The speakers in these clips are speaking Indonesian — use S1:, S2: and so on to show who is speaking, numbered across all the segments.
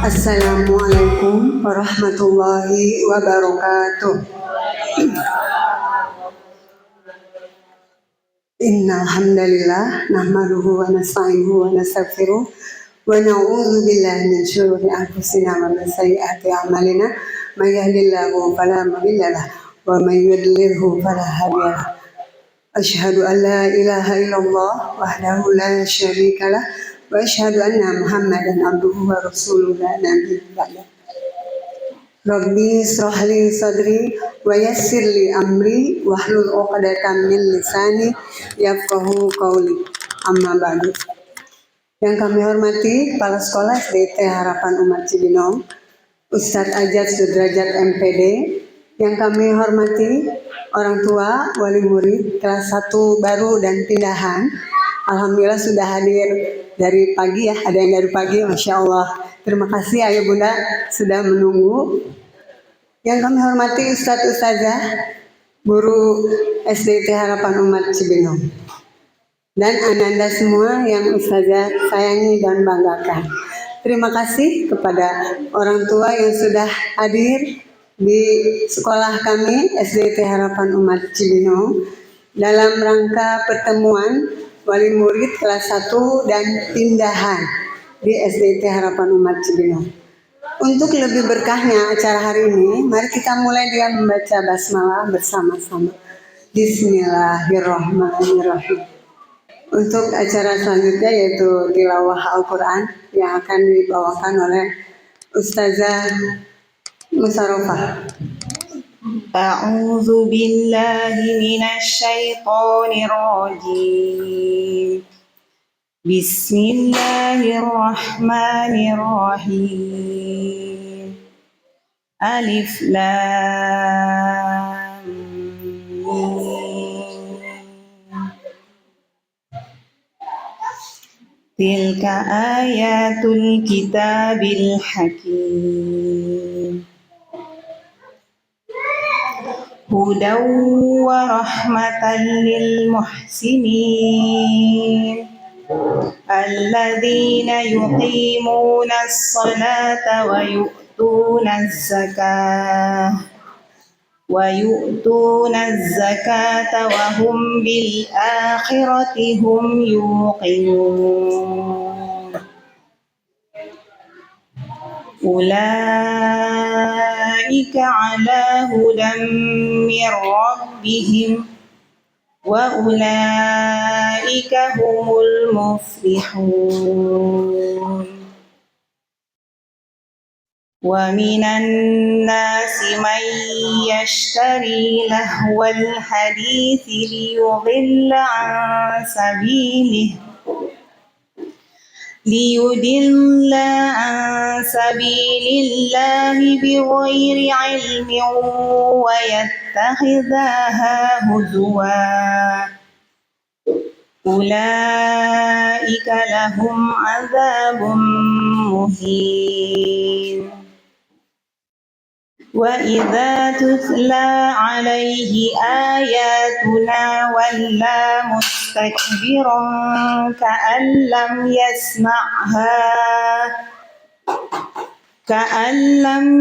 S1: Assalamualaikum warahmatullahi wabarakatuh. Innal hamdalillah nahmaduhu wa nasta'inuhu wa nastaghfiruh wa na'udzu billahi min syururi anfusina wa min sayyiati a'malina may yahdihillahu fala mudilla lahu wa may yudlilhu fala hadiya lahu. Asyhadu an la ilaha illallah wahdahu la syarika lah wa asyhadu anna Muhammadan abduhu wa rasuluhu la nabiyya ba'da. Rabbi israh li sadri wa yassir li amri wahlul 'uqdatam min lisani yafqahu qawli. Amma ba'du. Yang kami hormati Kepala Sekolah SDT Harapan Umat Cibinong, Ustadz Ajat Sudrajat MPD, yang kami hormati orang tua, wali murid kelas 1 baru dan pindahan. Alhamdulillah sudah hadir dari pagi ya, ada yang dari pagi, Masya Allah. Terima kasih Ayah Bunda sudah menunggu. Yang kami hormati Ustadz Ustazah, guru SDT Harapan Umat Cibinong, dan ananda semua yang Ustazah sayangi dan banggakan. Terima kasih kepada orang tua yang sudah hadir di sekolah kami SDT Harapan Umat Cibinong dalam rangka pertemuan wali murid kelas 1 dan pindahan di SDT Harapan Umat Cibinong. Untuk lebih berkahnya acara hari ini, mari kita mulai dengan membaca basmalah bersama-sama. Bismillahirrahmanirrahim. Untuk acara selanjutnya yaitu tilawah Al-Quran yang akan dibawakan oleh Ustazah Musarofah.
S2: A'udzu billahi minasy syaithanir rajim. Bismillahirrahmanirrahim. Alif Lam Mim. Tilka ayatul kitabil hakim. Hudaw wa rahmatan lil muhsinin alladzina yuqimuna as-salata wa yu'tuna az-zakata wa hum bil akhirati hum yuqinun. Ulaika ala hudan min rabbihim wa ulaika humul muflihun. Wa minan nasi man yashtari lahwal hadithi liyudilla an sabilillahi bighairi ilmin wa yattakhidhaha huzwa. Ulaika lahum azabun muhin. Wa idza tutla alaihi ayatuna walla mustakbiran ka'an lam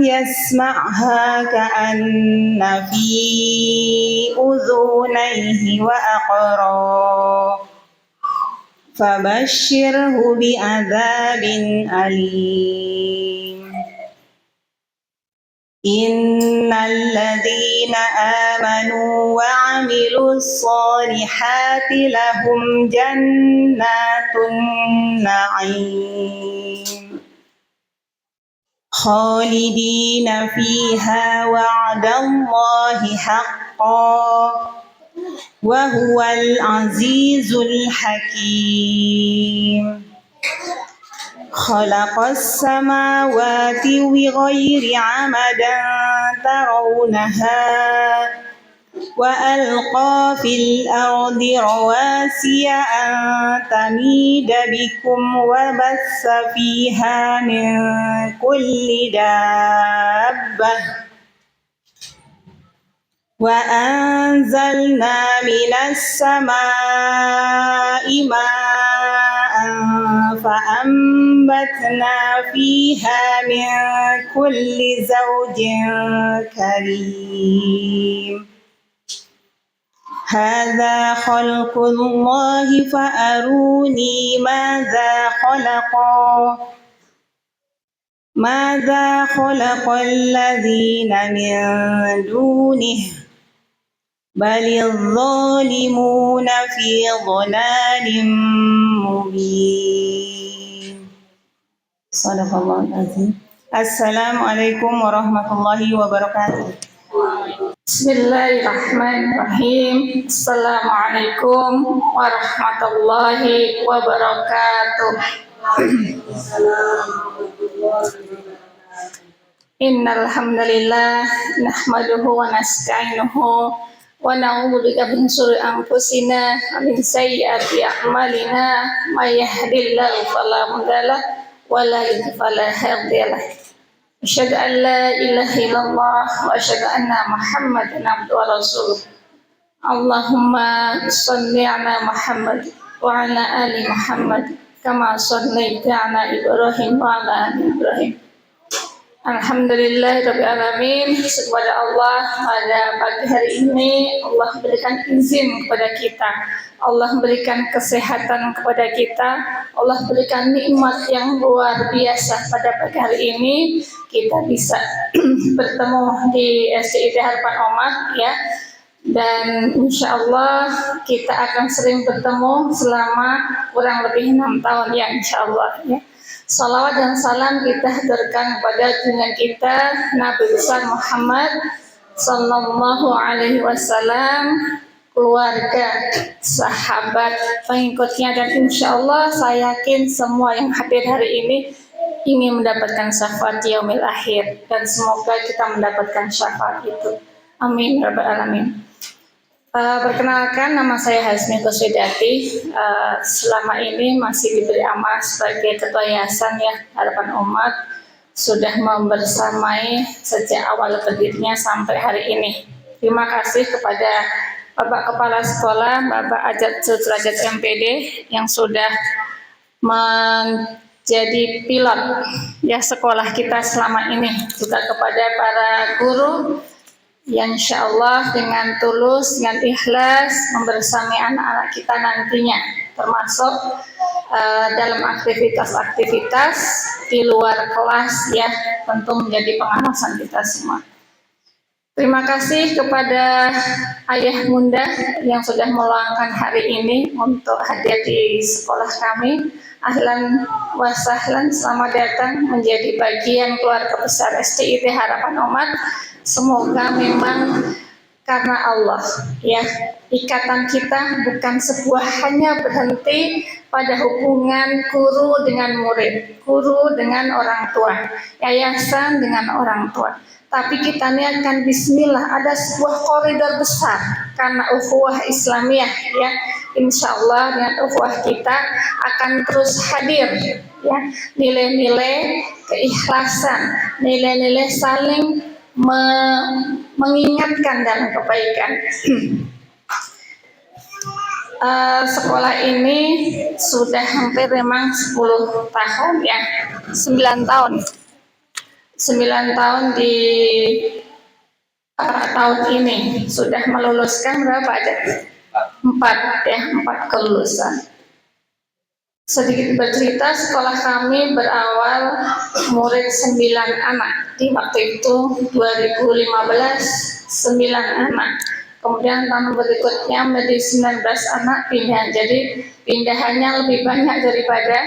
S2: yasma'ha ka'anna fi udhunayhi wa aqra. Fabashshirhu bi'adzabin alim. Innal ladzina amanu wa 'amilus solihati lahum jannatun na'im khalidina fiha wa'dallahi haqqan wa huwal azizul hakim. Khalaqas samawati bighairi 'amadan tarawnaha wa alqa fil ardi rawasiya an tamida bikum wa bassa fiha min kulli dabbah wa anzalna minas samaa'i ma'an fa'amma وأنبتنا فيها من كل زوج كريم هذا خلق الله فأروني ماذا خلق الذين من دونه بل الظالمون في ضلال مبين صدق الله العظيم. Assalamualaikum warahmatullahi wabarakatuh.
S3: Bismillahirrahmanirrahim. Assalamualaikum warahmatullahi wabarakatuh. Innal hamdalillah nahmaduhu wa nasta'inuhu wa na'udzu bika min shururi anfusina wa min sayyiati a'malina may yahdihillahu fala mudilla wa la yudhlil fala hadiya lahu. Asyhadu an la ilaha illallah wa asyhadu anna Muhammadan abduhu wa rasuluh. Allahumma shalli ala Muhammad wa ala ali Muhammad kama shallaita ala Ibrahim wa ala ali Ibrahim. Alhamdulillah rabbil alamin. Kepada Allah pada pagi hari ini Allah berikan izin kepada kita, Allah berikan kesehatan kepada kita, Allah berikan nikmat yang luar biasa pada pagi hari ini kita bisa bertemu di SDIT Harapan Umat ya. Dan insya Allah kita akan sering bertemu selama kurang lebih 6 tahun ya insya Allah ya. Salawat dan salam kita haturkan kepada junjungan kita Nabi besar Muhammad sallallahu alaihi wasallam, keluarga, sahabat, pengikutnya, dan insya Allah saya yakin semua yang hadir hari ini ingin mendapatkan syafaat yaumil akhir dan semoga kita mendapatkan syafaat itu. Amin ya rabbal alamin. Perkenalkan, nama saya Hasmi Kuswidati. Selama ini masih diberi amanah sebagai Ketua Yayasan ya Harapan Umat, sudah membersamai sejak awal berdirinya sampai hari ini. Terima kasih kepada Bapak Kepala Sekolah, Bapak Ajat Sudrajat MPD yang sudah menjadi pilot ya sekolah kita selama ini, juga kepada para guru yang insya Allah dengan tulus, dengan ikhlas membersamai anak-anak kita nantinya, termasuk dalam aktivitas-aktivitas di luar kelas ya, tentu menjadi pengawasan kita semua. Terima kasih kepada ayah bunda yang sudah meluangkan hari ini untuk hadir di sekolah kami. Ahlan wa sahlan, selamat datang menjadi bagian keluarga besar SDIT Harapan Umat. Semoga memang karena Allah ya, ikatan kita bukan sebuah hanya berhenti pada hubungan guru dengan murid, guru dengan orang tua, yayasan dengan orang tua, tapi kita niatkan bismillah ada sebuah koridor besar karena ukhuwah Islamiyah ya. Insya Allah dengan ukhuwah kita akan terus hadir ya, nilai-nilai keikhlasan, nilai-nilai saling mengingatkan dalam kebaikan. Sekolah ini sudah hampir memang 10 tahun ya, 9 tahun di tahun ini sudah meluluskan berapa aja? 4 kelulusan. Sedikit bercerita, sekolah kami berawal murid 9 anak. Di waktu itu 2015 9 anak. Kemudian tahun berikutnya menjadi 19 anak pindah. Jadi pindahannya lebih banyak daripada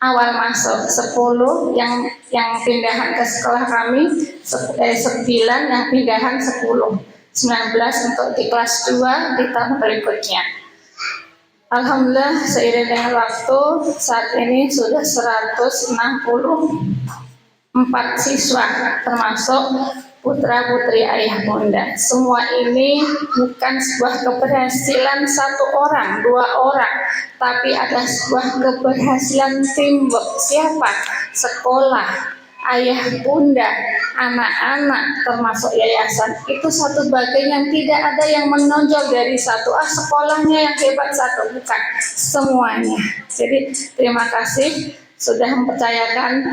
S3: awal masuk. 10 yang pindahan ke sekolah kami, 9 yang pindahan 10. 19 untuk di kelas 2 di tahun berikutnya. Alhamdulillah seiring dengan waktu saat ini sudah 164 siswa termasuk putra-putri ayah bunda. Semua ini bukan sebuah keberhasilan 1 orang, 2 orang, tapi adalah sebuah keberhasilan teamwork. Siapa? Sekolah, ayah bunda, anak-anak, termasuk yayasan. Itu satu bagian yang tidak ada yang menonjol dari satu. Sekolahnya yang hebat satu, bukan, semuanya. Jadi terima kasih sudah mempercayakan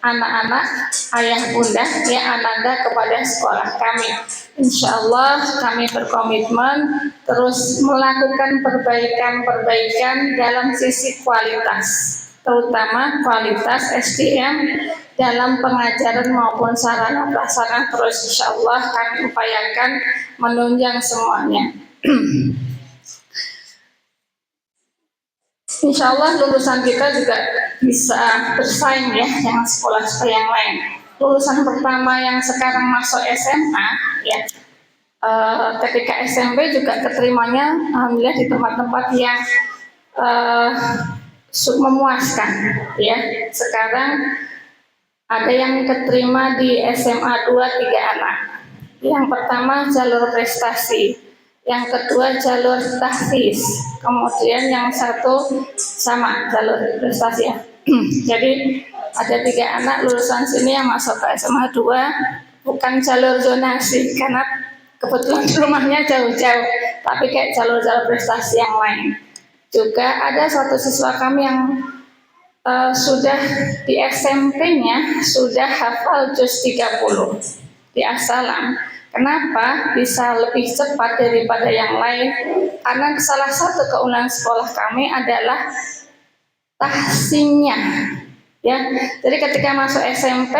S3: anak-anak ayah bunda ya ananda kepada sekolah kami. Insya Allah kami berkomitmen terus melakukan perbaikan dalam sisi kualitas, terutama kualitas SDM dalam pengajaran maupun sarana prasarana. Terus insya Allah kami upayakan menunjang semuanya. Insya Allah lulusan kita juga bisa bersaing ya dengan sekolah-sekolah yang lain. Lulusan pertama yang sekarang masuk SMA ya, ketika SMP juga keterimanya alhamdulillah di tempat-tempat yang memuaskan ya. Sekarang ada yang keterima di SMA 2 3 anak. Yang pertama jalur prestasi, yang kedua jalur tahfiz, kemudian yang satu sama jalur prestasi ya. Jadi ada 3 anak lulusan sini yang masuk ke SMA 2, bukan jalur zonasi karena kebetulan rumahnya jauh-jauh, tapi kayak jalur-jalur prestasi yang lain. Juga ada satu siswa kami yang sudah di SMP-nya sudah hafal juz 30 di As-Salam. Kenapa bisa lebih cepat daripada yang lain? Karena salah satu keunggulan sekolah kami adalah tahsinnya. Ya, jadi ketika masuk SMP,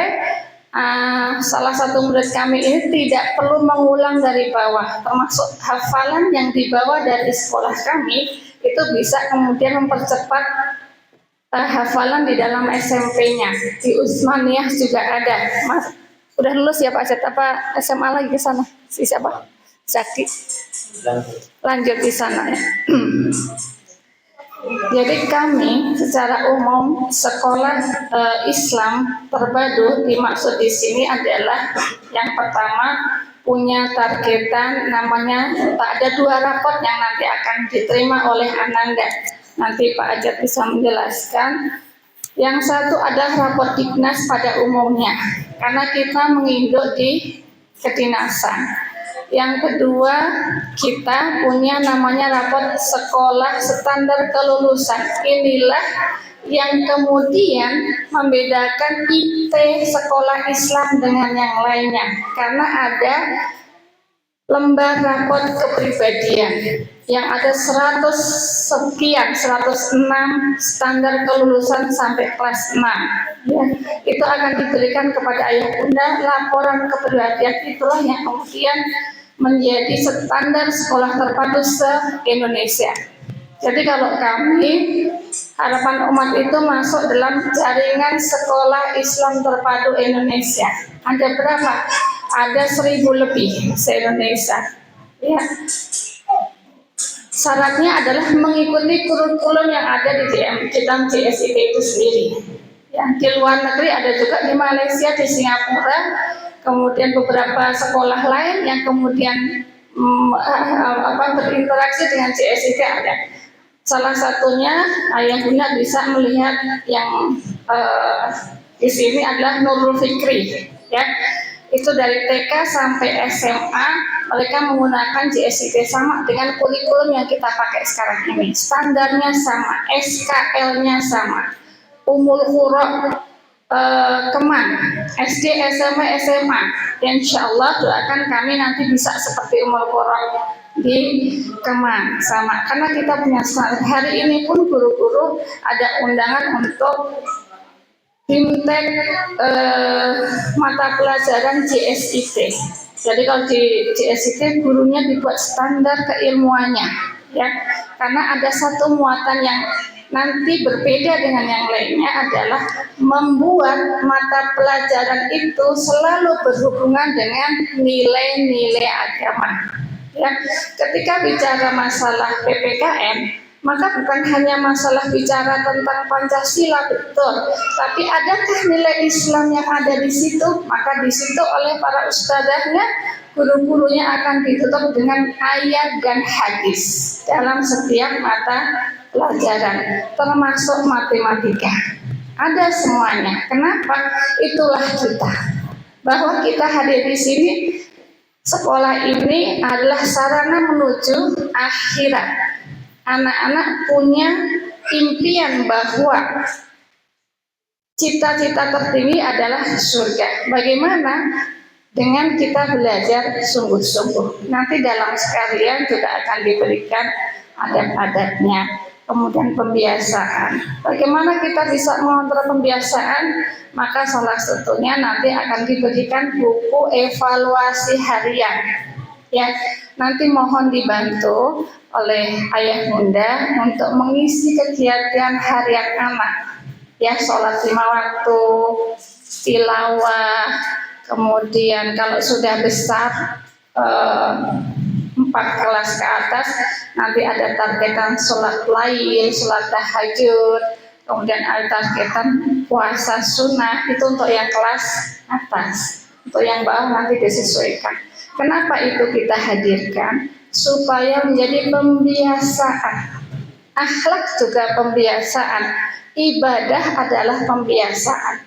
S3: salah satu murid kami ini tidak perlu mengulang dari bawah, termasuk hafalan yang dibawa dari sekolah kami itu bisa kemudian mempercepat hafalan di dalam SMP-nya. Di Utsmaniyah juga ada. Mas, udah lulus ya Pak Zat, apa SMA lagi ke sana? Si siapa? Zaki. Lanjut di sana ya. Jadi kami secara umum sekolah Islam terpadu dimaksud di sini adalah yang pertama punya targetan namanya, ada 2 rapot yang nanti akan diterima oleh Ananda. Nanti Pak Ajat bisa menjelaskan. Yang satu adalah rapot Dignas pada umumnya, karena kita menginduk di kedinasan. Yang kedua, kita punya namanya rapot sekolah standar kelulusan. Inilah yang kemudian membedakan IT sekolah Islam dengan yang lainnya, karena ada lembar rapot kepribadian yang ada 100 sekian, 106 standar kelulusan sampai kelas 6 ya. Itu akan diberikan kepada ayah bunda. Laporan kepribadian itulah yang kemudian menjadi standar sekolah terpadu se-Indonesia. Jadi kalau kami harapan umat itu masuk dalam jaringan sekolah Islam terpadu Indonesia. Ada berapa? Ada 1000 lebih se-Indonesia ya. Syaratnya adalah mengikuti kurikulum yang ada di dalam JSIT itu sendiri ya. Di luar negeri ada juga, di Malaysia, di Singapura, kemudian beberapa sekolah lain yang kemudian berinteraksi dengan JSIT ada. Salah satunya ayah bunda bisa melihat yang di sini adalah Nurul Fikri ya. Itu dari TK sampai SMA mereka menggunakan JSIT sama dengan kurikulum yang kita pakai sekarang ini. Standarnya sama, SKL-nya sama. Umul Qura Keman, SD, SMP, SMA. Dan insya Allah doakan kami nanti bisa seperti Umul Qura di Keman sama. Karena kita punya standar. Hari ini pun guru-guru ada undangan untuk Bimtek mata pelajaran JSIT. Jadi kalau di JSIT gurunya dibuat standar keilmuannya ya. Karena ada satu muatan yang nanti berbeda dengan yang lainnya adalah membuat mata pelajaran itu selalu berhubungan dengan nilai-nilai agama. Ya, ketika bicara masalah PPKN, maka bukan hanya masalah bicara tentang Pancasila betul, tapi adakah nilai Islam yang ada di situ? Maka di situ oleh para ustadzahnya, guru-gurunya akan ditutup dengan ayat dan hadis dalam setiap mata pelajaran, termasuk matematika. Ada semuanya. Kenapa? Itulah kita. Bahwa kita hadir di sini, sekolah ini adalah sarana menuju akhirat. Anak-anak punya impian bahwa cita-cita tertinggi adalah surga. Bagaimana dengan kita belajar sungguh-sungguh? Nanti dalam sekalian juga akan diberikan adab-adabnya. Kemudian pembiasaan. Bagaimana kita bisa mengontrol pembiasaan? Maka salah satunya nanti akan diberikan buku evaluasi harian. Ya, nanti mohon dibantu oleh ayah bunda untuk mengisi kegiatan harian anak. Ya, sholat 5 waktu, tilawah, kemudian kalau sudah besar 4 kelas ke atas nanti ada targetan sholat lail, sholat tahajud, kemudian ada targetan puasa sunnah. Itu untuk yang kelas atas. Untuk yang bawah nanti disesuaikan. Kenapa itu kita hadirkan? Supaya menjadi pembiasaan. Akhlak juga pembiasaan. Ibadah adalah pembiasaan.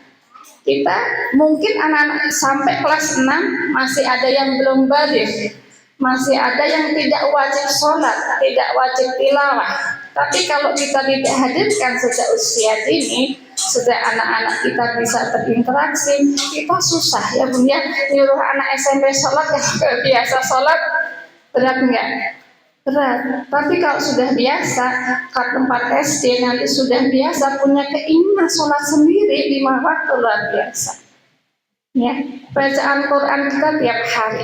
S3: Kita mungkin anak-anak sampai kelas 6 masih ada yang belum baligh, masih ada yang tidak wajib sholat, tidak wajib tilawah. Tapi kalau kita tidak hadirkan sejak usia dini, sejak anak-anak kita bisa berinteraksi, kita susah ya bun ya, nyuruh anak SMP sholat yang biasa sholat, berat enggak? Berat. Tapi kalau sudah biasa, ke tempat SD nanti sudah biasa punya keinginan sholat sendiri 5 waktu, luar biasa. Ya, bacaan Quran kita tiap hari.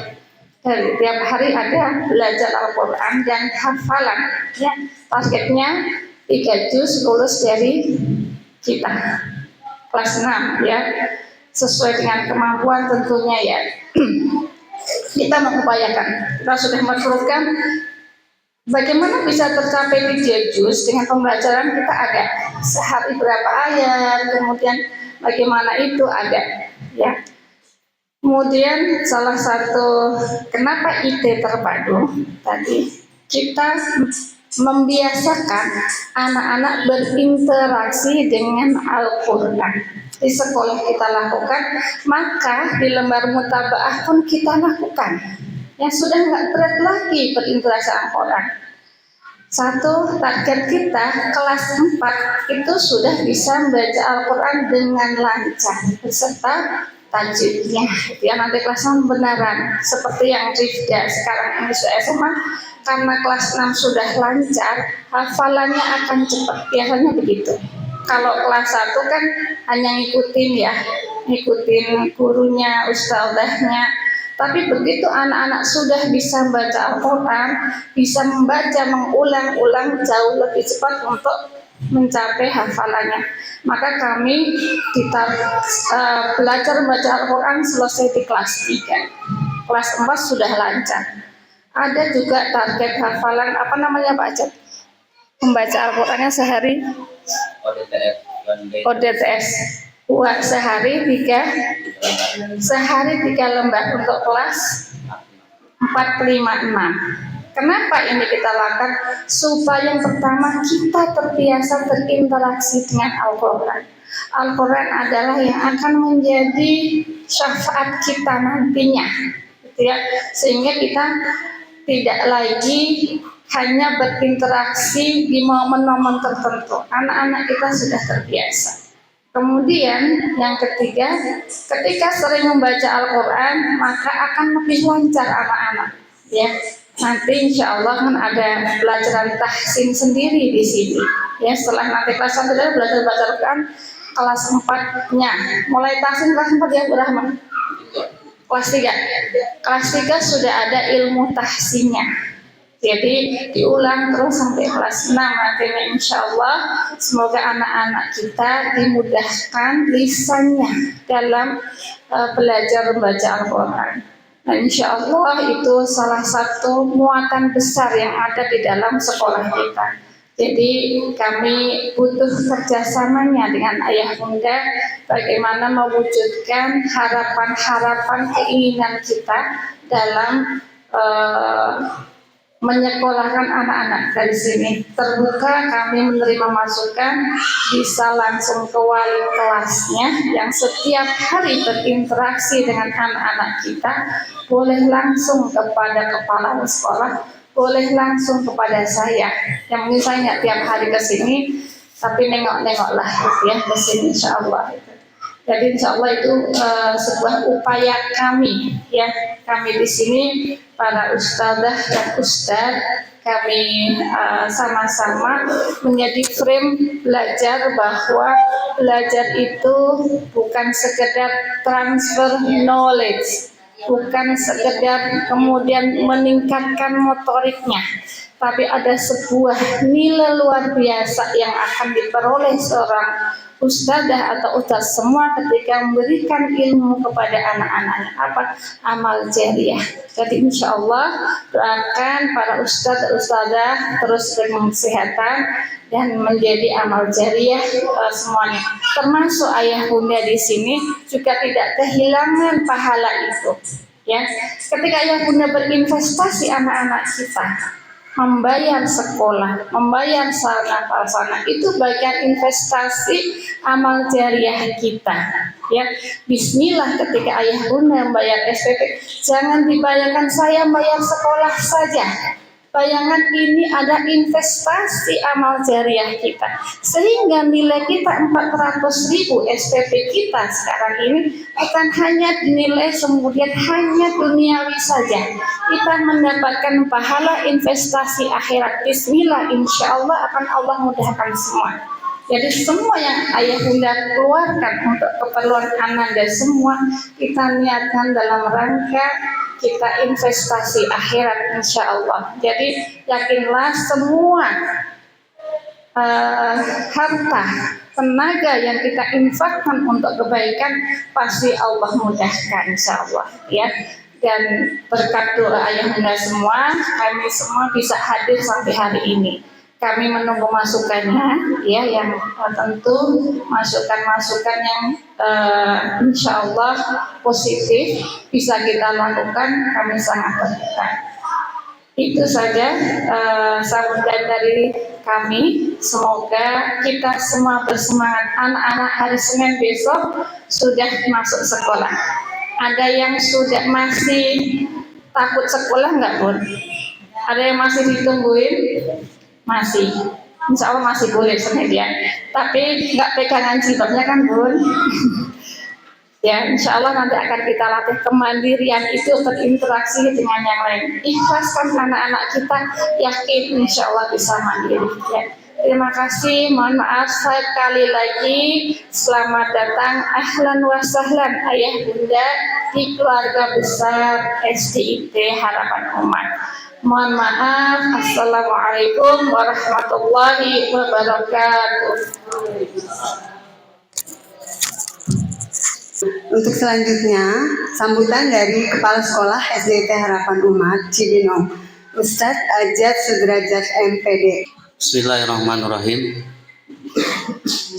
S3: Dan tiap hari ada belajar Al-Quran dan hafalan. Ya, targetnya 3 juz lulus dari kita. Kelas 6 ya. Sesuai dengan kemampuan tentunya ya. Kita mengupayakan. Kita sudah memerlukan bagaimana bisa tercapai 3 juz dengan pembelajaran kita ada. Sehari berapa ayat, kemudian bagaimana itu ada. Ya. Kemudian salah satu kenapa IT terpadu tadi kita membiasakan anak-anak berinteraksi dengan Al-Quran. Di sekolah kita lakukan, maka di lembar mutabaah pun kita lakukan. Yang sudah nggak berat lagi berinteraksi Al-Quran. Satu, target kita kelas 4 itu sudah bisa membaca Al-Quran dengan lancar beserta tajwidnya. Ya, nanti kelas 6 beneran seperti yang Rifda sekarang ini sudah SMA, karena kelas 6 sudah lancar, hafalannya akan cepat. Biasanya begitu. Kalau kelas 1 kan hanya ngikutin ya, ngikutin gurunya, ustadzahnya. Tapi begitu anak-anak sudah bisa membaca Al-Quran, bisa membaca, mengulang-ulang jauh lebih cepat untuk mencapai hafalannya. Maka kami kita belajar membaca Al-Quran selesai di kelas 3. Kelas 4 sudah lancar. Ada juga target hafalan, apa namanya Pak Acep? Membaca Al-Qurannya sehari ODTS. Sehari 3 lembar untuk kelas 4, 5, 6. Kenapa ini kita lakukan? Supaya yang pertama kita terbiasa berinteraksi dengan Al-Quran. Al-Quran adalah yang akan menjadi syafaat kita nantinya, gitu ya. Sehingga kita tidak lagi hanya berinteraksi di momen-momen tertentu. Anak-anak kita sudah terbiasa. Kemudian yang ketiga, ketika sering membaca Al-Quran, maka akan lebih lancar anak-anak. Ya, nanti insya Allah kan ada pelajaran tahsin sendiri di sini. Ya, setelah nanti kelas 1 belajar baca Al-Quran, kelas 4-nya mulai tahsin kelas 4 ya Bu Rahman. Kelas 3. Kelas 3 sudah ada ilmu tahsinnya. Jadi diulang terus sampai kelas 6 nantinya insya Allah. Semoga anak-anak kita dimudahkan lisannya dalam belajar membaca Al-Quran. Nah insya Allah itu salah satu muatan besar yang ada di dalam sekolah kita. Jadi kami butuh kerjasamanya dengan ayah bunda bagaimana mewujudkan harapan-harapan keinginan kita dalam menyekolahkan anak-anak dari sini. Terbuka kami menerima masukan, bisa langsung ke wali kelasnya yang setiap hari berinteraksi dengan anak-anak kita, boleh langsung kepada kepala sekolah, boleh langsung kepada saya. Yang mungkin saya nggak tiap hari ke sini, tapi nengok-nengoklah gitu ya ke sini insya Allah. Jadi insya Allah itu sebuah upaya kami ya, kami di sini para ustadzah dan ustadz, kami sama-sama menjadi frame belajar bahwa belajar itu bukan sekedar transfer knowledge, bukan sekedar kemudian meningkatkan motoriknya, tapi ada sebuah nilai luar biasa yang akan diperoleh seorang ustadzah atau ustadz semua ketika memberikan ilmu kepada anak-anaknya. Apa? Amal jariah. Jadi insya Allah doakan para ustadz dan ustadzah terus dengan kesehatan dan menjadi amal jariah semuanya. Termasuk ayah bunda di sini juga tidak kehilangan pahala itu. Ya, ketika ayah bunda berinvestasi anak-anak kita, membayar sekolah, membayar sarana prasarana, itu bagian investasi amal jariah kita. Ya, Bismillah ketika ayah bunda membayar SPP, jangan dibayangkan saya bayar sekolah saja. Bayangan ini ada investasi amal jariah kita, sehingga nilai kita 400.000 SPP kita sekarang ini bukan hanya nilai kemudian hanya duniawi saja, kita mendapatkan pahala investasi akhirat. Bismillah, insya Allah akan Allah mudahkan semua. Jadi semua yang ayah bunda keluarkan untuk keperluan ananda semua kita niatkan dalam rangka kita investasi akhirat insya Allah. Jadi yakinlah semua harta tenaga yang kita infakkan untuk kebaikan pasti Allah mudahkan insya Allah ya. Dan berkat doa ayah bunda semua, kami semua bisa hadir sampai hari ini. Kami menunggu masukannya ya, yang tentu masukan-masukan yang insya Allah positif bisa kita lakukan, kami sangat terbuka. Itu saja sambutan dari kami. Semoga kita semua bersemangat. Anak-anak hari Senin besok sudah masuk sekolah. Ada yang sudah masih takut sekolah nggak, Bun? Ada yang masih ditungguin? Masih, insya Allah masih boleh Senin ya. Tapi nggak pegangan jilbabnya kan, Bun? Ya, insya Allah nanti akan kita latih kemandirian itu berinteraksi dengan yang lain. Ikhlaskan anak-anak kita, yakin insya Allah bisa mandiri. Ya. Terima kasih, mohon maaf sekali lagi. Selamat datang, ahlan wa sahlan ayah bunda di keluarga besar SDIT Harapan Umat. Mohon maaf, assalamualaikum warahmatullahi wabarakatuh.
S1: Untuk selanjutnya, sambutan dari Kepala Sekolah SDIT Harapan Umat Cibinong, Ustadz Ajat Sudrajat MPD.
S4: Bismillahirrahmanirrahim.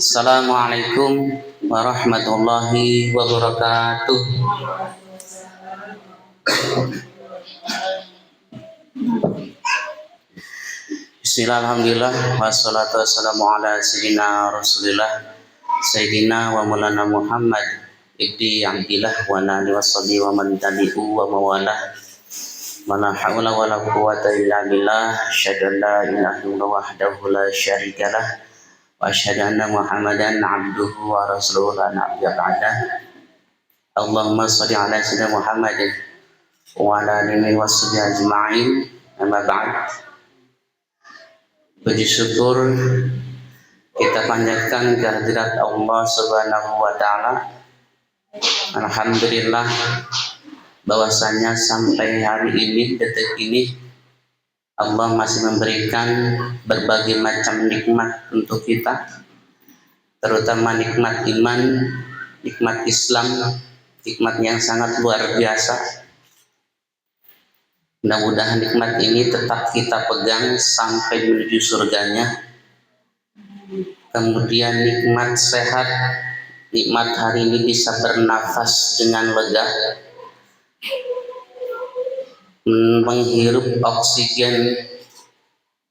S4: Assalamualaikum warahmatullahi wabarakatuh. Bismillah, alhamdulillah, wassalatu wassalamu ala sayyidina rasulillah sayyidina wa maulana Muhammad ibni Abdillah wa nali wa salli wa man tabi'u wa mawalah. Wala hawla wala quwwata illa billah. Asyhadu an la ilaha illallah wahdahu la syarikalah wa asyhadu anna Muhammadan abduhu wa rasuluhu la nabiyya ba'dah. Allahumma shalli ala sayyidina Muhammadin wa ala alihi wa sahbihi ajma'in. Amma ba'd. Puji syukur kita panjatkan kehadirat Allah Subhanahu wa taala. Alhamdulillah bahwasanya sampai hari ini, detik ini, Allah masih memberikan berbagai macam nikmat untuk kita, terutama nikmat iman, nikmat Islam, nikmat yang sangat luar biasa. Mudah-mudahan nikmat ini tetap kita pegang sampai menuju surganya. Kemudian nikmat sehat, nikmat hari ini bisa bernafas dengan lega, menghirup oksigen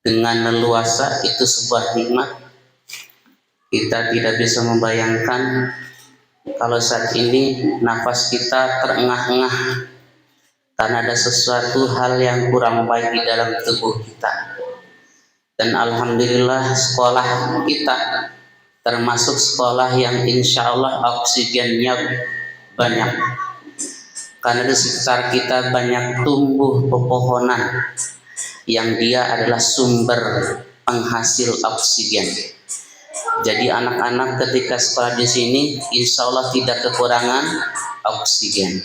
S4: dengan leluasa, itu sebuah nikmat. Kita tidak bisa membayangkan kalau saat ini nafas kita terengah-engah karena ada sesuatu hal yang kurang baik di dalam tubuh kita. Dan alhamdulillah sekolah kita termasuk sekolah yang insya Allah oksigennya banyak, karena di sekitar kita banyak tumbuh pepohonan yang dia adalah sumber penghasil oksigen. Jadi anak-anak ketika sekolah di sini insya Allah tidak kekurangan oksigen,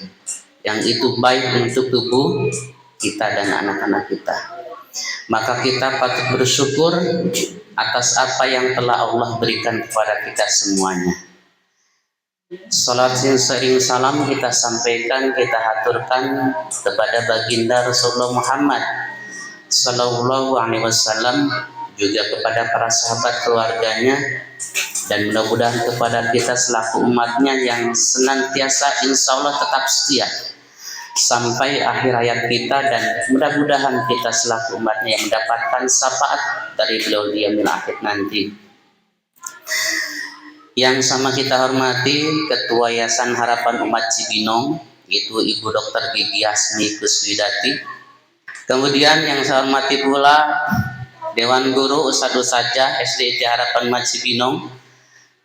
S4: yang itu baik untuk tubuh kita dan anak-anak kita. Maka kita patut bersyukur atas apa yang telah Allah berikan kepada kita semuanya. Salat dan sering salam kita sampaikan, kita haturkan kepada baginda Rasulullah Muhammad Sallallahu Alaihi Wasallam, juga kepada para sahabat keluarganya, dan mudah-mudahan kepada kita selaku umatnya yang senantiasa insya Allah tetap setia sampai akhir hayat kita, dan mudah-mudahan kita selaku umatnya yang mendapatkan syafaat dari beliau di yaumil akhir nanti. Yang sama kita hormati Ketua Yayasan Harapan Umat Cibinong, yaitu Ibu Dr. Gigi Hasmi Kuswidati. Kemudian yang saya hormati pula Dewan Guru Ustadz Ustadzah SDIT Harapan Umat Cibinong.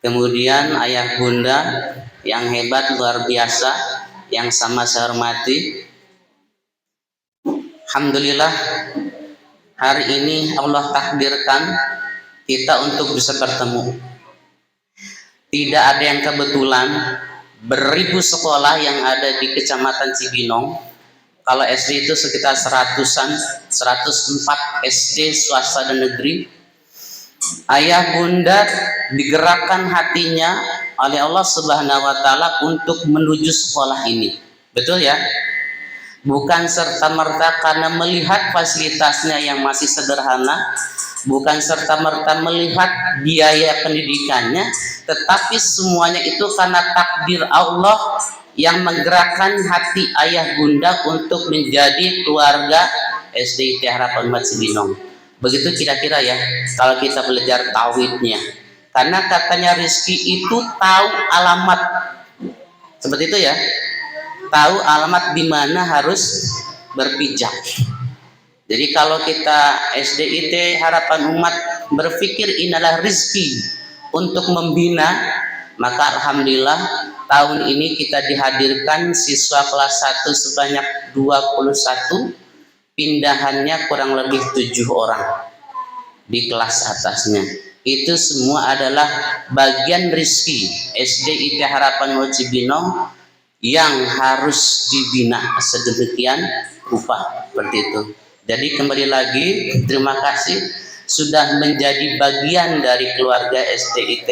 S4: Kemudian ayah bunda yang hebat luar biasa yang sama saya hormati. Alhamdulillah hari ini Allah takdirkan kita untuk bisa bertemu. Tidak ada yang kebetulan, beribu sekolah yang ada di Kecamatan Cibinong. Kalau SD itu sekitar 100-an, 104 SD swasta dan negeri. Ayah bunda digerakkan hatinya oleh Allah Subhanahu wa Ta'ala untuk menuju sekolah ini. Betul ya? Bukan serta-merta karena melihat fasilitasnya yang masih sederhana, bukan serta-merta melihat biaya pendidikannya, tetapi semuanya itu karena takdir Allah yang menggerakkan hati ayah bunda untuk menjadi keluarga SDIT Harapan Umat Cibinong. Begitu kira-kira ya kalau kita belajar tauhidnya. Karena katanya rezeki itu tahu alamat. Seperti itu ya. Tahu alamat di mana harus berpijak. Jadi kalau kita SDIT Harapan Umat berpikir inilah rezeki untuk membina, maka alhamdulillah tahun ini kita dihadirkan siswa kelas 1 sebanyak 21, pindahannya kurang lebih 7 orang di kelas atasnya. Itu semua adalah bagian rezeki SDIT Harapan Umat Cibinong yang harus dibina sedemikian rupa, seperti itu. Jadi kembali lagi terima kasih sudah menjadi bagian dari keluarga SDIT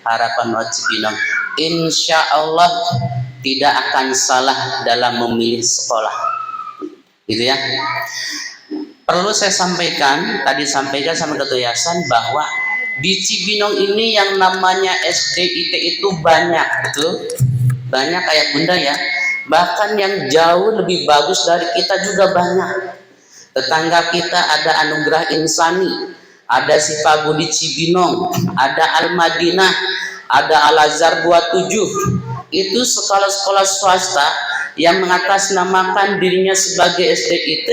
S4: Harapan Umat Cibinong. Insya Allah tidak akan salah dalam memilih sekolah, gitu ya. Perlu saya sampaikan, tadi sampaikan sama Ketua Yayasan bahwa di Cibinong ini yang namanya SDIT itu banyak, betul? Banyak kayak bunda ya. Bahkan yang jauh lebih bagus dari kita juga banyak. Tetangga kita ada Anugerah Insani, ada Sipabu di Cibinong, ada Al-Madinah, ada Al-Azhar 27. Itu sekolah-sekolah swasta yang mengatasnamakan dirinya sebagai SDIT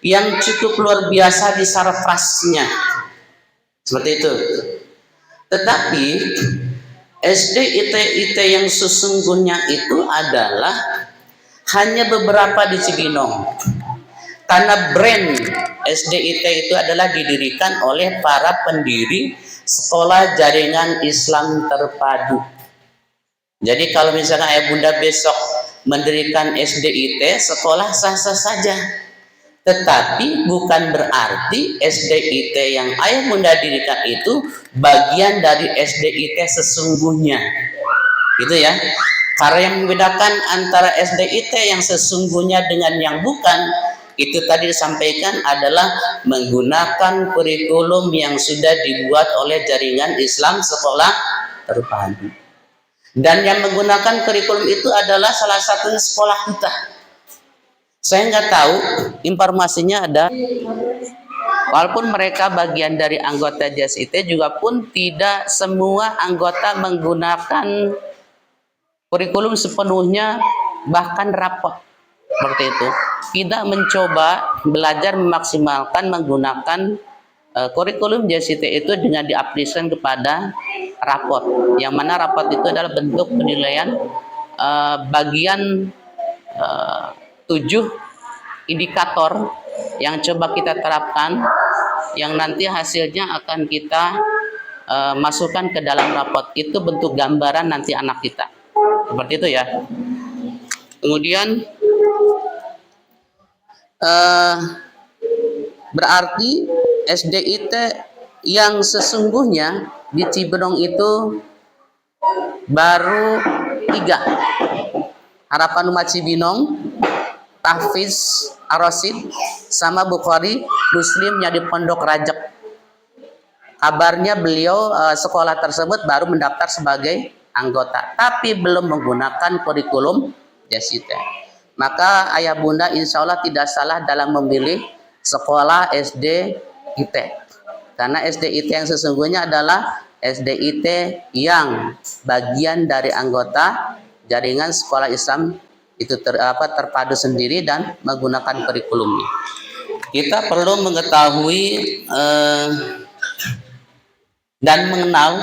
S4: yang cukup luar biasa di sarafrasnya. Seperti itu. Tetapi SDIT yang sesungguhnya itu adalah hanya beberapa di Cibinong. Karena brand SDIT itu adalah didirikan oleh para pendiri Sekolah Jaringan Islam Terpadu. Jadi kalau misalkan ayah bunda besok mendirikan SDIT, sekolah sah-sah saja. Tetapi bukan berarti SDIT yang ayah bunda dirikan itu bagian dari SDIT sesungguhnya, gitu ya. Karena yang membedakan antara SDIT yang sesungguhnya dengan yang bukan, itu tadi disampaikan adalah menggunakan kurikulum yang sudah dibuat oleh Jaringan Islam Sekolah Terpadu. Dan yang menggunakan kurikulum itu adalah salah satu sekolah kita. Saya nggak tahu informasinya ada. Walaupun mereka bagian dari anggota JSIT, juga pun tidak semua anggota menggunakan kurikulum sepenuhnya, bahkan rapot seperti itu. Tidak mencoba belajar memaksimalkan menggunakan kurikulum JCT itu dengan diaplikasikan kepada raport, yang mana raport itu adalah bentuk penilaian bagian 7 indikator yang coba kita terapkan, yang nanti hasilnya akan kita masukkan ke dalam raport. Itu bentuk gambaran nanti anak kita, seperti itu ya. Kemudian berarti SDIT yang sesungguhnya di Cibinong itu baru 3, Harapan Umat Cibinong, Tahfiz Ar-Rasyid, sama Bukhari Muslim yang di Pondok Rajab. Kabarnya beliau sekolah tersebut baru mendaftar sebagai anggota, tapi belum menggunakan kurikulum JCT. Maka ayah bunda insya Allah tidak salah dalam memilih sekolah SDIT, karena SDIT yang sesungguhnya adalah SDIT yang bagian dari anggota jaringan sekolah Islam itu terpadu sendiri dan menggunakan kurikulumnya. Kita perlu mengetahui dan mengenal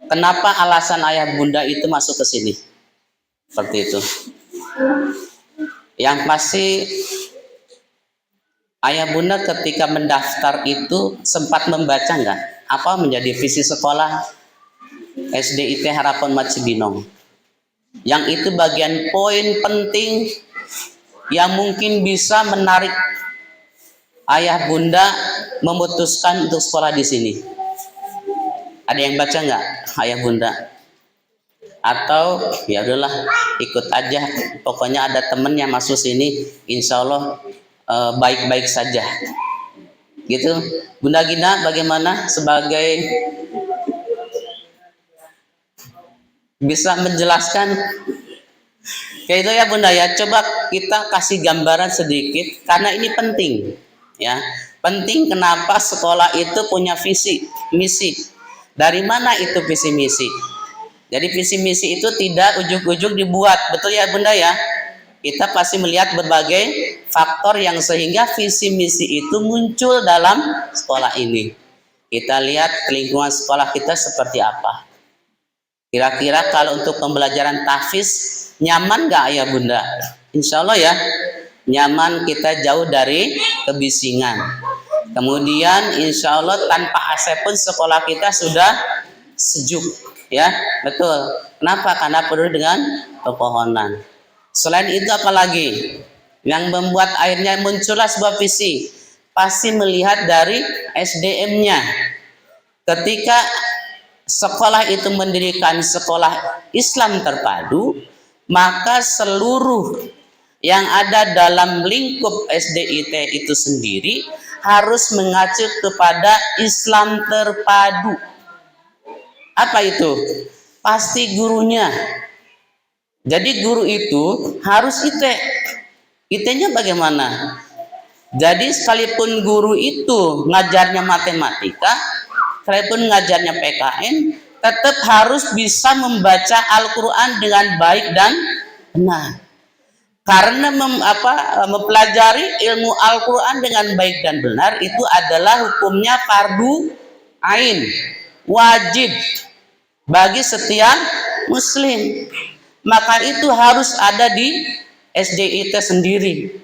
S4: kenapa alasan ayah bunda itu masuk ke sini. Seperti itu. Yang pasti ayah bunda ketika mendaftar itu sempat membaca nggak apa menjadi visi sekolah SDIT Harapan Umat Cibinong, yang itu bagian poin penting yang mungkin bisa menarik ayah bunda memutuskan untuk sekolah di sini. Ada yang baca nggak ayah bunda? Atau ya udahlah ikut aja, pokoknya ada temen yang masuk sini, insya Allah baik-baik saja, gitu. Bunda Gina bagaimana sebagai bisa menjelaskan kayak itu ya bunda ya? Coba kita kasih gambaran sedikit karena ini penting ya. Penting kenapa sekolah itu punya visi misi. Dari mana itu visi misi? Jadi visi misi itu tidak ujuk-ujuk dibuat, betul ya bunda ya? Kita pasti melihat berbagai faktor yang sehingga visi misi itu muncul dalam sekolah ini. Kita lihat lingkungan sekolah kita seperti apa. Kira-kira kalau untuk pembelajaran tahfiz nyaman nggak ayah bunda? Insya Allah ya nyaman, kita jauh dari kebisingan. Kemudian insya Allah tanpa AC pun sekolah kita sudah sejuk ya, betul. Kenapa? Karena penuh dengan pepohonan. Selain itu apalagi yang membuat akhirnya muncullah sebuah visi? Pasti melihat dari SDM-nya. Ketika sekolah itu mendirikan sekolah Islam terpadu, maka seluruh yang ada dalam lingkup SDIT itu sendiri harus mengacu kepada Islam terpadu. Apa itu? Pasti gurunya. Jadi guru itu harus IT. IT-nya bagaimana? Jadi sekalipun guru itu ngajarnya matematika, sekalipun ngajarnya PKN, tetap harus bisa membaca Al-Quran dengan baik dan benar. Karena mempelajari ilmu Al-Quran dengan baik dan benar itu adalah hukumnya fardu ain, wajib bagi setiap muslim. Maka itu harus ada di SDIT sendiri.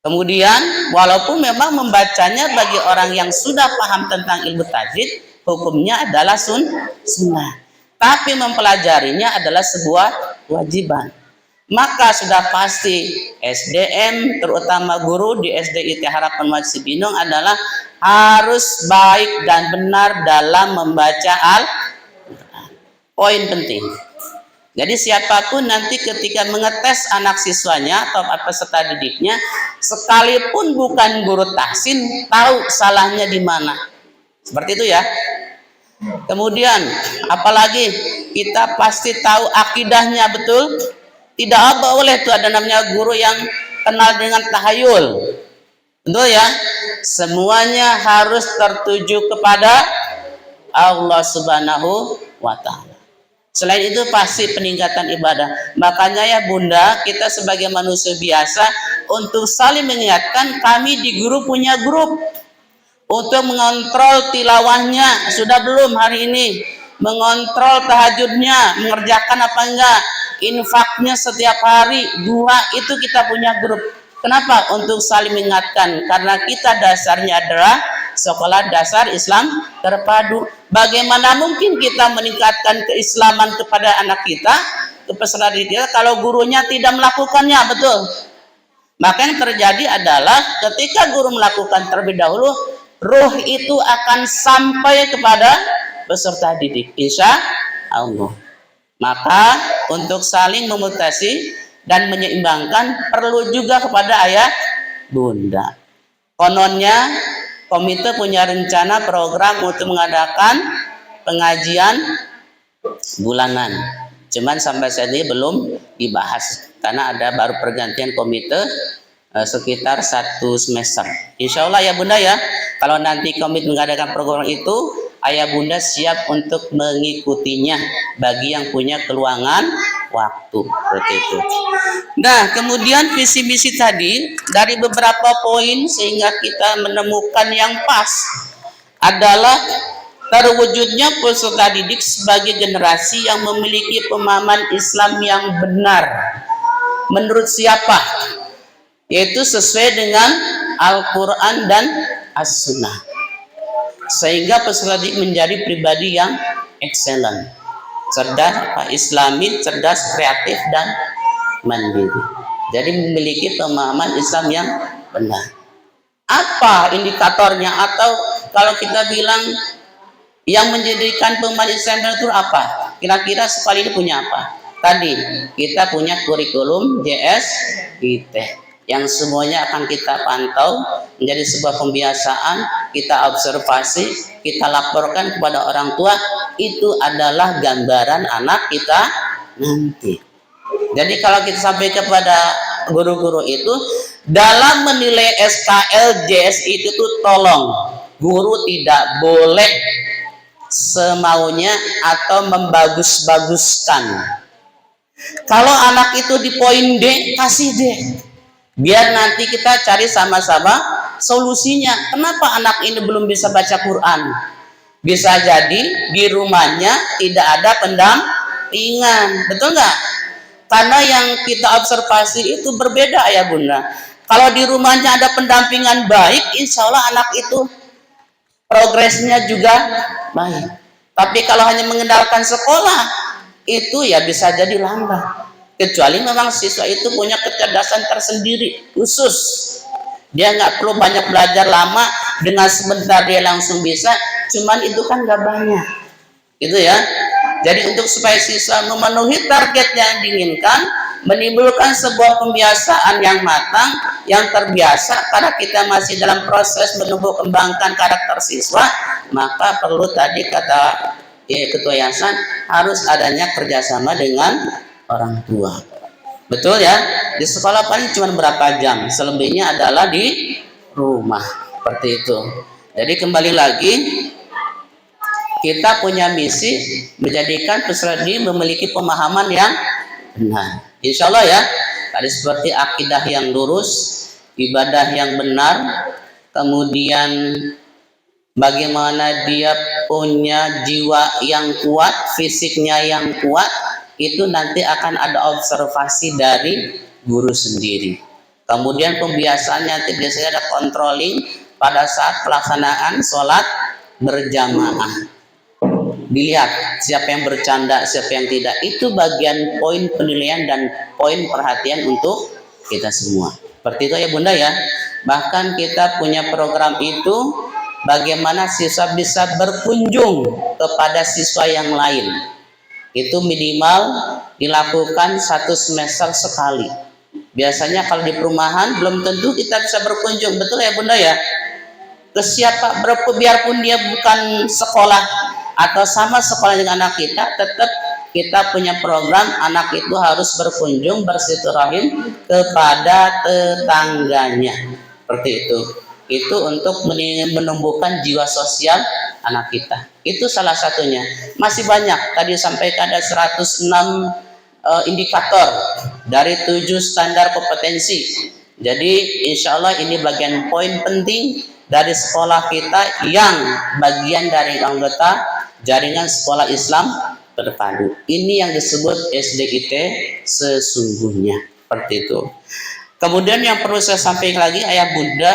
S4: Kemudian walaupun memang membacanya bagi orang yang sudah paham tentang ilmu tajwid, hukumnya adalah sunnah. Tapi mempelajarinya adalah sebuah kewajiban. Maka sudah pasti SDM terutama guru di SDIT Harapan Umat Cibinong adalah harus baik dan benar dalam membaca Al-Quran. Poin penting. Jadi siapapun nanti ketika mengetes anak siswanya atau peserta didiknya, sekalipun bukan guru tahsin, tahu salahnya di mana. Seperti itu ya. Kemudian apalagi kita pasti tahu akidahnya betul. Tidak boleh tuh ada namanya guru yang kenal dengan tahayul. Betul ya? Semuanya harus tertuju kepada Allah Subhanahu wa Ta'ala. Selain itu pasti peningkatan ibadah. Makanya ya bunda, kita sebagai manusia biasa untuk saling mengingatkan, kami di grup punya grup. untuk mengontrol tilawahnya, sudah belum hari ini, mengontrol tahajudnya, mengerjakan apa enggak, infaknya setiap hari, duha, itu kita punya grup. Kenapa? Untuk saling mengingatkan, karena kita dasarnya adalah sekolah dasar Islam terpadu. Bagaimana mungkin kita meningkatkan keislaman kepada anak kita, ke peserta didik kita, kalau gurunya tidak melakukannya? Betul. Maka yang terjadi adalah ketika guru melakukan terlebih dahulu, ruh itu akan sampai kepada peserta didik, insya Allah. Maka untuk saling memutasi dan menyeimbangkan perlu juga kepada ayah bunda. Kononnya komite punya rencana program untuk mengadakan pengajian bulanan. Cuman sampai saat ini belum dibahas karena ada baru pergantian komite sekitar 1 semester. Insya Allah ya bunda ya, kalau nanti komite mengadakan program itu, ayah bunda siap untuk mengikutinya bagi yang punya keluangan waktu seperti itu. Nah, kemudian visi misi tadi dari beberapa poin sehingga kita menemukan yang pas adalah terwujudnya peserta didik sebagai generasi yang memiliki pemahaman Islam yang benar. Menurut siapa? Yaitu sesuai dengan Al-Quran dan As-Sunnah. Sehingga peserta didik menjadi pribadi yang excellent, cerdas, Islami, cerdas, kreatif, dan mandiri. Jadi memiliki pemahaman Islam yang benar. Apa indikatornya? Atau kalau kita bilang yang menjadikan pemahaman Islam itu apa? Kira-kira sekolah ini punya apa? Tadi kita punya kurikulum JSIT yang semuanya akan kita pantau menjadi sebuah pembiasaan, kita observasi, kita laporkan kepada orang tua. Itu adalah gambaran anak kita nanti. Jadi kalau kita sampai kepada guru-guru itu dalam menilai SKL JSIT itu, tolong guru tidak boleh semaunya atau membagus-baguskan. Kalau anak itu di poin D, kasih D, biar nanti kita cari sama-sama solusinya. Kenapa anak ini belum bisa baca Quran? Bisa jadi di rumahnya tidak ada pendampingan, betul nggak? Karena yang kita observasi itu berbeda ya bunda. Kalau di rumahnya ada pendampingan baik, insya Allah anak itu progresnya juga baik. Tapi kalau hanya mengandalkan sekolah, itu ya bisa jadi lambat. Kecuali memang siswa itu punya kecerdasan tersendiri khusus. Dia nggak perlu banyak belajar lama, dengan sebentar dia langsung bisa. Cuman itu kan nggak banyak, gitu ya. Jadi untuk supaya siswa memenuhi target yang diinginkan, menimbulkan sebuah pembiasaan yang matang, yang terbiasa, karena kita masih dalam proses menumbuh kembangkan karakter siswa, maka perlu tadi kata ketua yayasan harus adanya kerjasama dengan orang tua. Betul ya? Di sekolah paling cuma berapa jam, selebihnya adalah di rumah, seperti itu. Jadi kembali lagi, kita punya misi menjadikan peserta didik memiliki pemahaman yang benar. Insya Allah ya, tadi seperti akidah yang lurus, ibadah yang benar, kemudian bagaimana dia punya jiwa yang kuat, fisiknya yang kuat, itu nanti akan ada observasi dari guru sendiri. Kemudian pembiasaannya nanti biasanya ada controlling pada saat pelaksanaan sholat berjamaah. Dilihat siapa yang bercanda, siapa yang tidak. Itu bagian poin penilaian dan poin perhatian untuk kita semua. Seperti itu ya bunda ya. Bahkan kita punya program itu bagaimana siswa bisa berkunjung kepada siswa yang lain. Itu minimal dilakukan 1 semester sekali. Biasanya kalau di perumahan belum tentu kita bisa berkunjung, betul ya bunda ya. Ke siapa, biarpun dia bukan sekolah atau sama sekolah dengan anak kita, tetap kita punya program anak itu harus berkunjung, bersilaturahim kepada tetangganya. Seperti itu. Itu untuk menumbuhkan jiwa sosial anak kita. Itu salah satunya. Masih banyak. Tadi sampaikan ada 106 indikator dari 7 standar kompetensi. Jadi insya Allah ini bagian poin penting dari sekolah kita yang bagian dari anggota jaringan sekolah Islam terpadu. Ini yang disebut SDIT sesungguhnya, seperti itu. Kemudian yang perlu saya sampaikan lagi ayah bunda,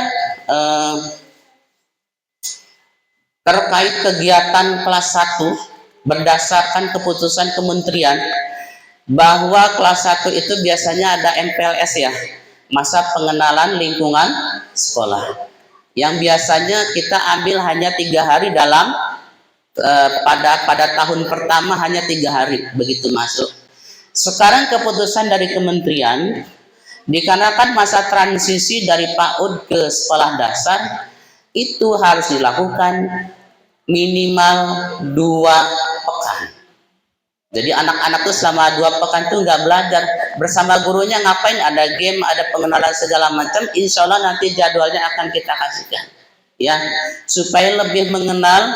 S4: terkait kegiatan kelas 1 berdasarkan keputusan kementerian bahwa kelas 1 itu biasanya ada MPLS ya, masa pengenalan lingkungan sekolah, yang biasanya kita ambil hanya 3 hari dalam pada tahun pertama hanya 3 hari begitu masuk. Sekarang keputusan dari kementerian, dikarenakan masa transisi dari PAUD ke sekolah dasar itu harus dilakukan minimal 2 pekan. Jadi anak-anak tuh selama 2 pekan tuh nggak belajar bersama gurunya, ngapain, ada game, ada pengenalan segala macam. Insya Allah nanti jadwalnya akan kita kasihkan ya, supaya lebih mengenal,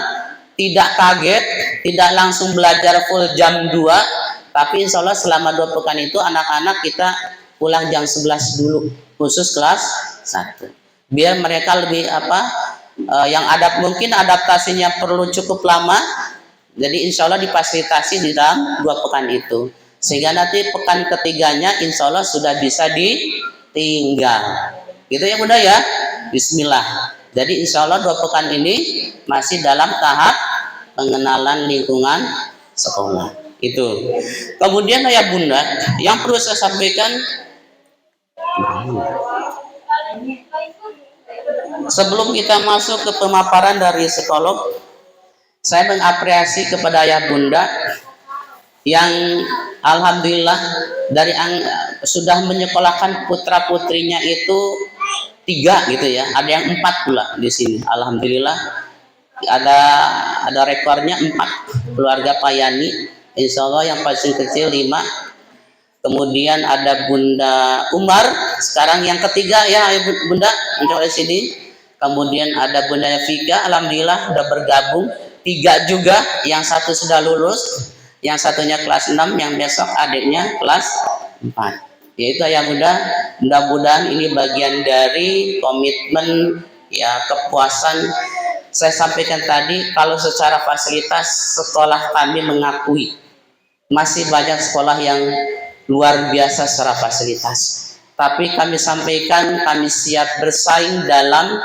S4: tidak kaget, tidak langsung belajar full jam 2, tapi insya Allah selama 2 pekan itu anak-anak kita pulang jam 11 dulu, khusus kelas 1, biar mereka lebih yang ada mungkin adaptasinya perlu cukup lama. Jadi insya Allah difasilitasi di dalam 2 pekan itu, sehingga nanti pekan ketiganya insya Allah sudah bisa ditinggal gitu ya bunda ya. Bismillah. Jadi insya Allah 2 pekan ini masih dalam tahap pengenalan lingkungan sekolah itu. Kemudian ayah bunda, yang perlu saya sampaikan, sebelum kita masuk ke pemaparan dari psikolog, saya mengapresiasi kepada ayah bunda yang alhamdulillah dari sudah menyekolahkan putra putrinya itu 3 gitu ya, ada yang 4 pula di sini. Alhamdulillah ada rekornya 4 keluarga Pak Yani, insya Allah yang paling kecil 5. Kemudian ada Bunda Umar sekarang yang ketiga ya bunda, untuk di sini. Kemudian ada Bunda Fika, alhamdulillah udah bergabung 3 juga, yang 1 sudah lulus, yang satunya kelas 6, yang besok adiknya kelas 4. Yaitu ya bunda, mudah-mudahan ini bagian dari komitmen ya, kepuasan. Saya sampaikan tadi, kalau secara fasilitas sekolah kami mengakui masih banyak sekolah yang luar biasa secara fasilitas, tapi kami sampaikan kami siap bersaing dalam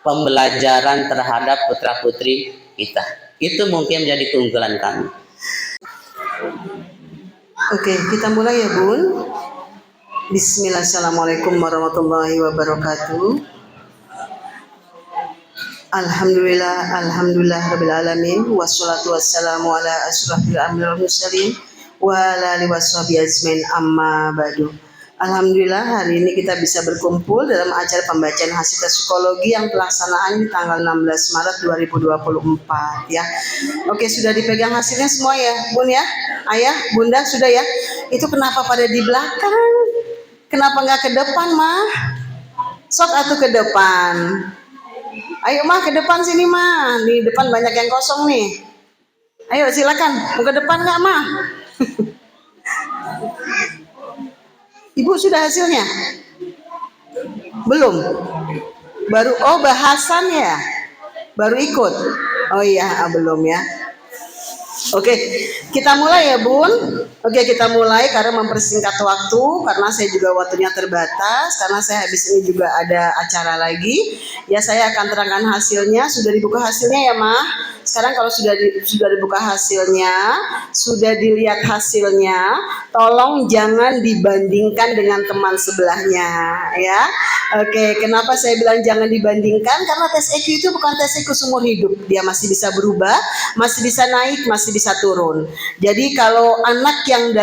S4: pembelajaran terhadap putra putri kita. Itu mungkin menjadi keunggulan kami.
S1: Oke, kita mulai ya bun. Bismillah, assalamualaikum warahmatullahi wabarakatuh. Alhamdulillah rabbil alamin, wassalatu wassalamu ala asyrafil anbiya'i wal mursalin wa ala alihi washabihi ajmain, amma ba'du. Alhamdulillah hari ini kita bisa berkumpul dalam acara pembacaan hasil tes psikologi yang pelaksanaan di tanggal 16 Maret 2024 ya. Oke, sudah dipegang hasilnya semua ya bun ya, ayah bunda sudah ya. Itu kenapa pada di belakang, kenapa nggak ke depan mah? Sok atuh ke depan. Ayo mah ke depan sini mah, di depan banyak yang kosong nih. Ayo silakan, mau ke depan nggak mah? Ibu sudah hasilnya? Belum? Baru, oh bahasan ya? Baru ikut? Oh iya, belum ya. Oke, kita mulai ya bun. Oke, kita mulai karena mempersingkat waktu, karena saya juga waktunya terbatas, karena saya habis ini juga ada acara lagi. Ya, saya akan terangkan hasilnya. Sudah dibuka hasilnya ya mah? Sekarang kalau sudah dibuka hasilnya, sudah dilihat hasilnya, tolong jangan dibandingkan dengan teman sebelahnya ya. Oke, kenapa saya bilang jangan dibandingkan? Karena tes EQ itu bukan tes EQ seumur hidup. Dia masih bisa berubah, masih bisa naik, masih bisa turun. Jadi kalau anak yang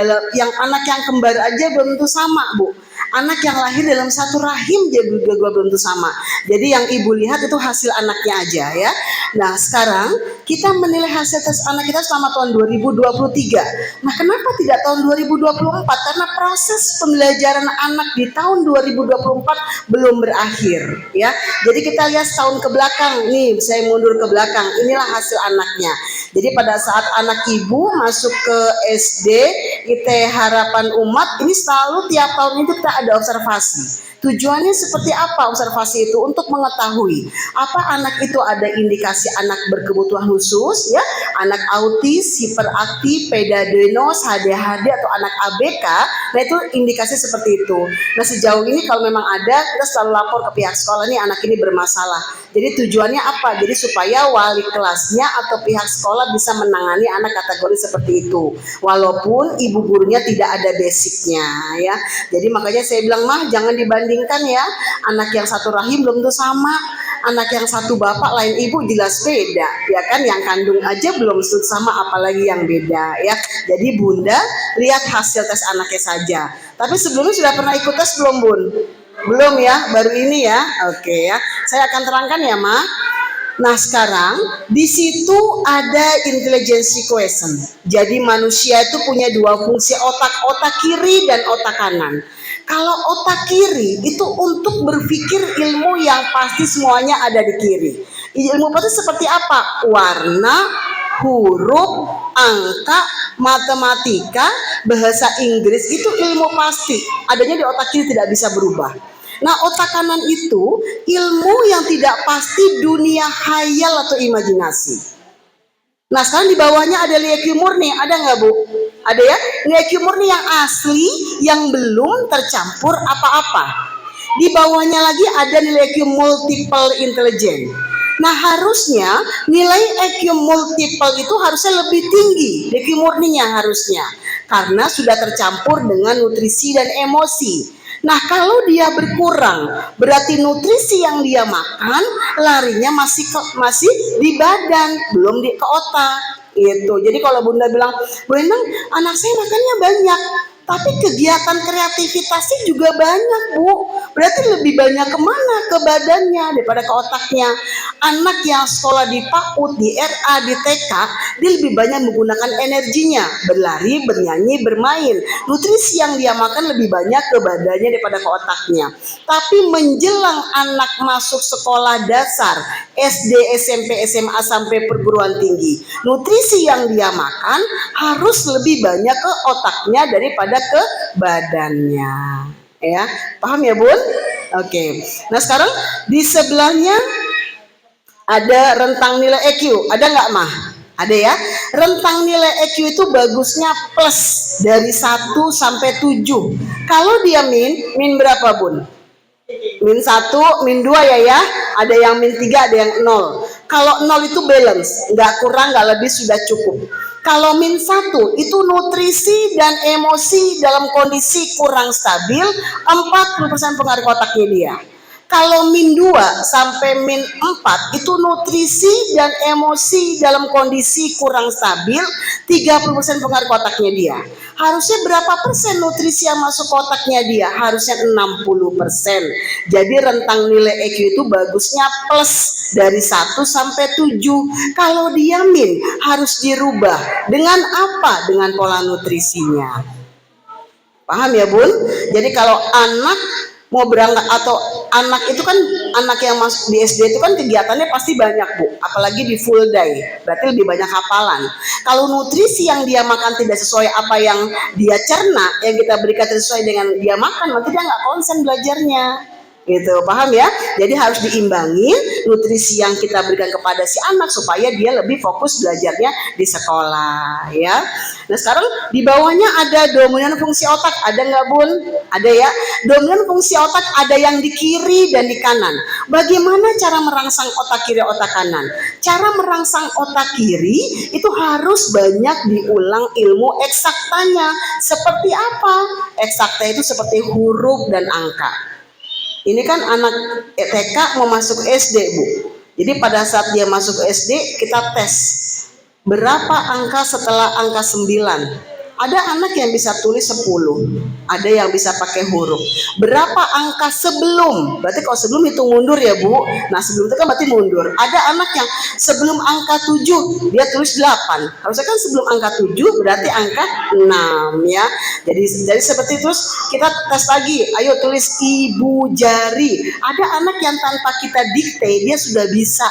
S1: anak yang kembar aja belum tentu sama, Bu. Anak yang lahir dalam satu rahim juga belum tentu sama. Jadi yang ibu lihat itu hasil anaknya aja ya. Nah sekarang kita menilai hasil tes anak kita selama tahun 2023. Nah kenapa tidak tahun 2024? Karena proses pembelajaran anak di tahun 2024 belum berakhir ya. Jadi kita lihat setahun ke belakang. Nih saya mundur ke belakang. Inilah hasil anaknya. Jadi pada saat anak ibu masuk ke SD IT Harapan Umat, ini selalu tiap tahun itu kita ada observasi.
S5: Tujuannya seperti apa observasi itu? Untuk mengetahui apa anak itu ada indikasi anak berkebutuhan khusus, ya, anak autis, hiperaktif, pedadenos, HDHD atau anak ABK. Nah itu indikasi seperti itu. Nah sejauh ini kalau memang ada, kita selalu lapor ke pihak sekolah nih anak ini bermasalah. Jadi tujuannya apa? Jadi supaya wali kelasnya atau pihak sekolah bisa menangani anak kategori seperti itu. Walaupun ibu gurunya tidak ada basicnya, ya. Jadi makanya saya bilang, mah jangan dibandingkan ya. Anak yang satu rahim belum tentu sama. Anak yang satu bapak lain ibu jelas beda, ya kan? Yang kandung aja belum tentu sama, apalagi yang beda, ya. Jadi bunda lihat hasil tes anaknya saja. Tapi sebelumnya sudah pernah ikut tes belum, bun? Belum ya, baru ini ya. Oke ya, saya akan terangkan ya, Ma. Nah sekarang di situ ada intelligence question. Jadi manusia itu punya dua fungsi, otak kiri dan otak kanan. Kalau otak kiri itu untuk berpikir ilmu yang pasti semuanya ada di kiri. Ilmu pasti seperti apa? Warna, huruf, angka, matematika, bahasa Inggris itu ilmu pasti. Adanya di otak kiri, tidak bisa berubah. Nah otak kanan itu ilmu yang tidak pasti, dunia khayal atau imajinasi. Nah sekarang di bawahnya ada nilai IQ murni, ada nggak Bu? Ada ya, nilai IQ murni yang asli, yang belum tercampur apa-apa. Di bawahnya lagi ada nilai IQ multiple intelligence. Nah harusnya nilai IQ multiple itu harusnya lebih tinggi, IQ murninya harusnya, karena sudah tercampur dengan nutrisi dan emosi. Nah kalau dia berkurang, berarti nutrisi yang dia makan larinya masih di badan, belum ke otak. Gitu. Jadi kalau bunda bilang, Bu Endang, anak saya makannya banyak, tapi kegiatan kreativitasnya juga banyak, Bu. Berarti lebih banyak kemana? Ke badannya daripada ke otaknya. Anak yang sekolah di PAUD, di RA, di TK, dia lebih banyak menggunakan energinya, berlari, bernyanyi, bermain. Nutrisi yang dia makan lebih banyak ke badannya daripada ke otaknya. Tapi menjelang anak masuk sekolah dasar, SD, SMP, SMA sampai perguruan tinggi, nutrisi yang dia makan harus lebih banyak ke otaknya daripada ke badannya, ya. Paham ya Bun? Oke. Nah sekarang di sebelahnya ada rentang nilai EQ, ada nggak Mah? Ada ya. Rentang nilai EQ itu bagusnya plus dari 1 sampai 7. Kalau dia min berapa Bun? Min 1, min 2 ya. Ada yang min 3, ada yang 0. Kalau 0 itu balance, nggak kurang, nggak lebih, sudah cukup. Kalau min 1 itu nutrisi dan emosi dalam kondisi kurang stabil, 40% pengaruh otaknya dia. Kalau min 2 sampai min 4 itu nutrisi dan emosi dalam kondisi kurang stabil, 30% pengaruh otaknya dia. Harusnya berapa persen nutrisi yang masuk ke otaknya dia? Harusnya 60%. Jadi rentang nilai EQ itu bagusnya plus dari 1 sampai 7. Kalau dia min harus dirubah. Dengan apa? Dengan pola nutrisinya. Paham ya Bun? Jadi kalau anak mau berangkat, atau anak itu kan, anak yang masuk di SD itu kan kegiatannya pasti banyak Bu, apalagi di full day, berarti lebih banyak hafalan. Kalau nutrisi yang dia makan tidak sesuai apa yang dia cerna, yang kita berikan sesuai dengan dia makan, nanti dia nggak konsen belajarnya. Gitu, paham ya? Jadi harus diimbangi nutrisi yang kita berikan kepada si anak supaya dia lebih fokus belajarnya di sekolah, ya. Nah sekarang di bawahnya ada dominan fungsi otak, ada nggak Bun? Ada ya. Dominan fungsi otak ada yang di kiri dan di kanan. Bagaimana cara merangsang otak kiri, otak kanan? Cara merangsang otak kiri itu harus banyak diulang ilmu eksaktanya. Seperti apa? Eksakta itu seperti huruf dan angka. Ini kan anak TK mau masuk SD Bu. Jadi pada saat dia masuk SD kita tes berapa angka setelah angka 9. Ada anak yang bisa tulis 10, ada yang bisa pakai huruf. Berapa angka sebelum? Berarti kalau sebelum hitung mundur ya Bu. Nah sebelum itu kan berarti mundur. Ada anak yang sebelum angka 7 dia tulis 8. Harusnya kan sebelum angka 7 berarti angka 6 ya. Jadi seperti itu. Kita tes lagi. Ayo tulis ibu jari. Ada anak yang tanpa kita dikte dia sudah bisa.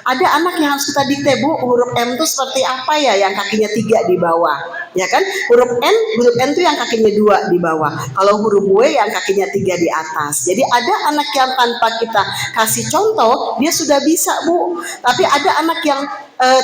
S5: Ada anak yang harus kita dikte, Bu, huruf M itu seperti apa ya, yang kakinya 3 di bawah, ya kan? Huruf N itu yang kakinya 2 di bawah. Kalau huruf W yang kakinya 3 di atas. Jadi ada anak yang tanpa kita kasih contoh, dia sudah bisa, Bu. Tapi ada anak yang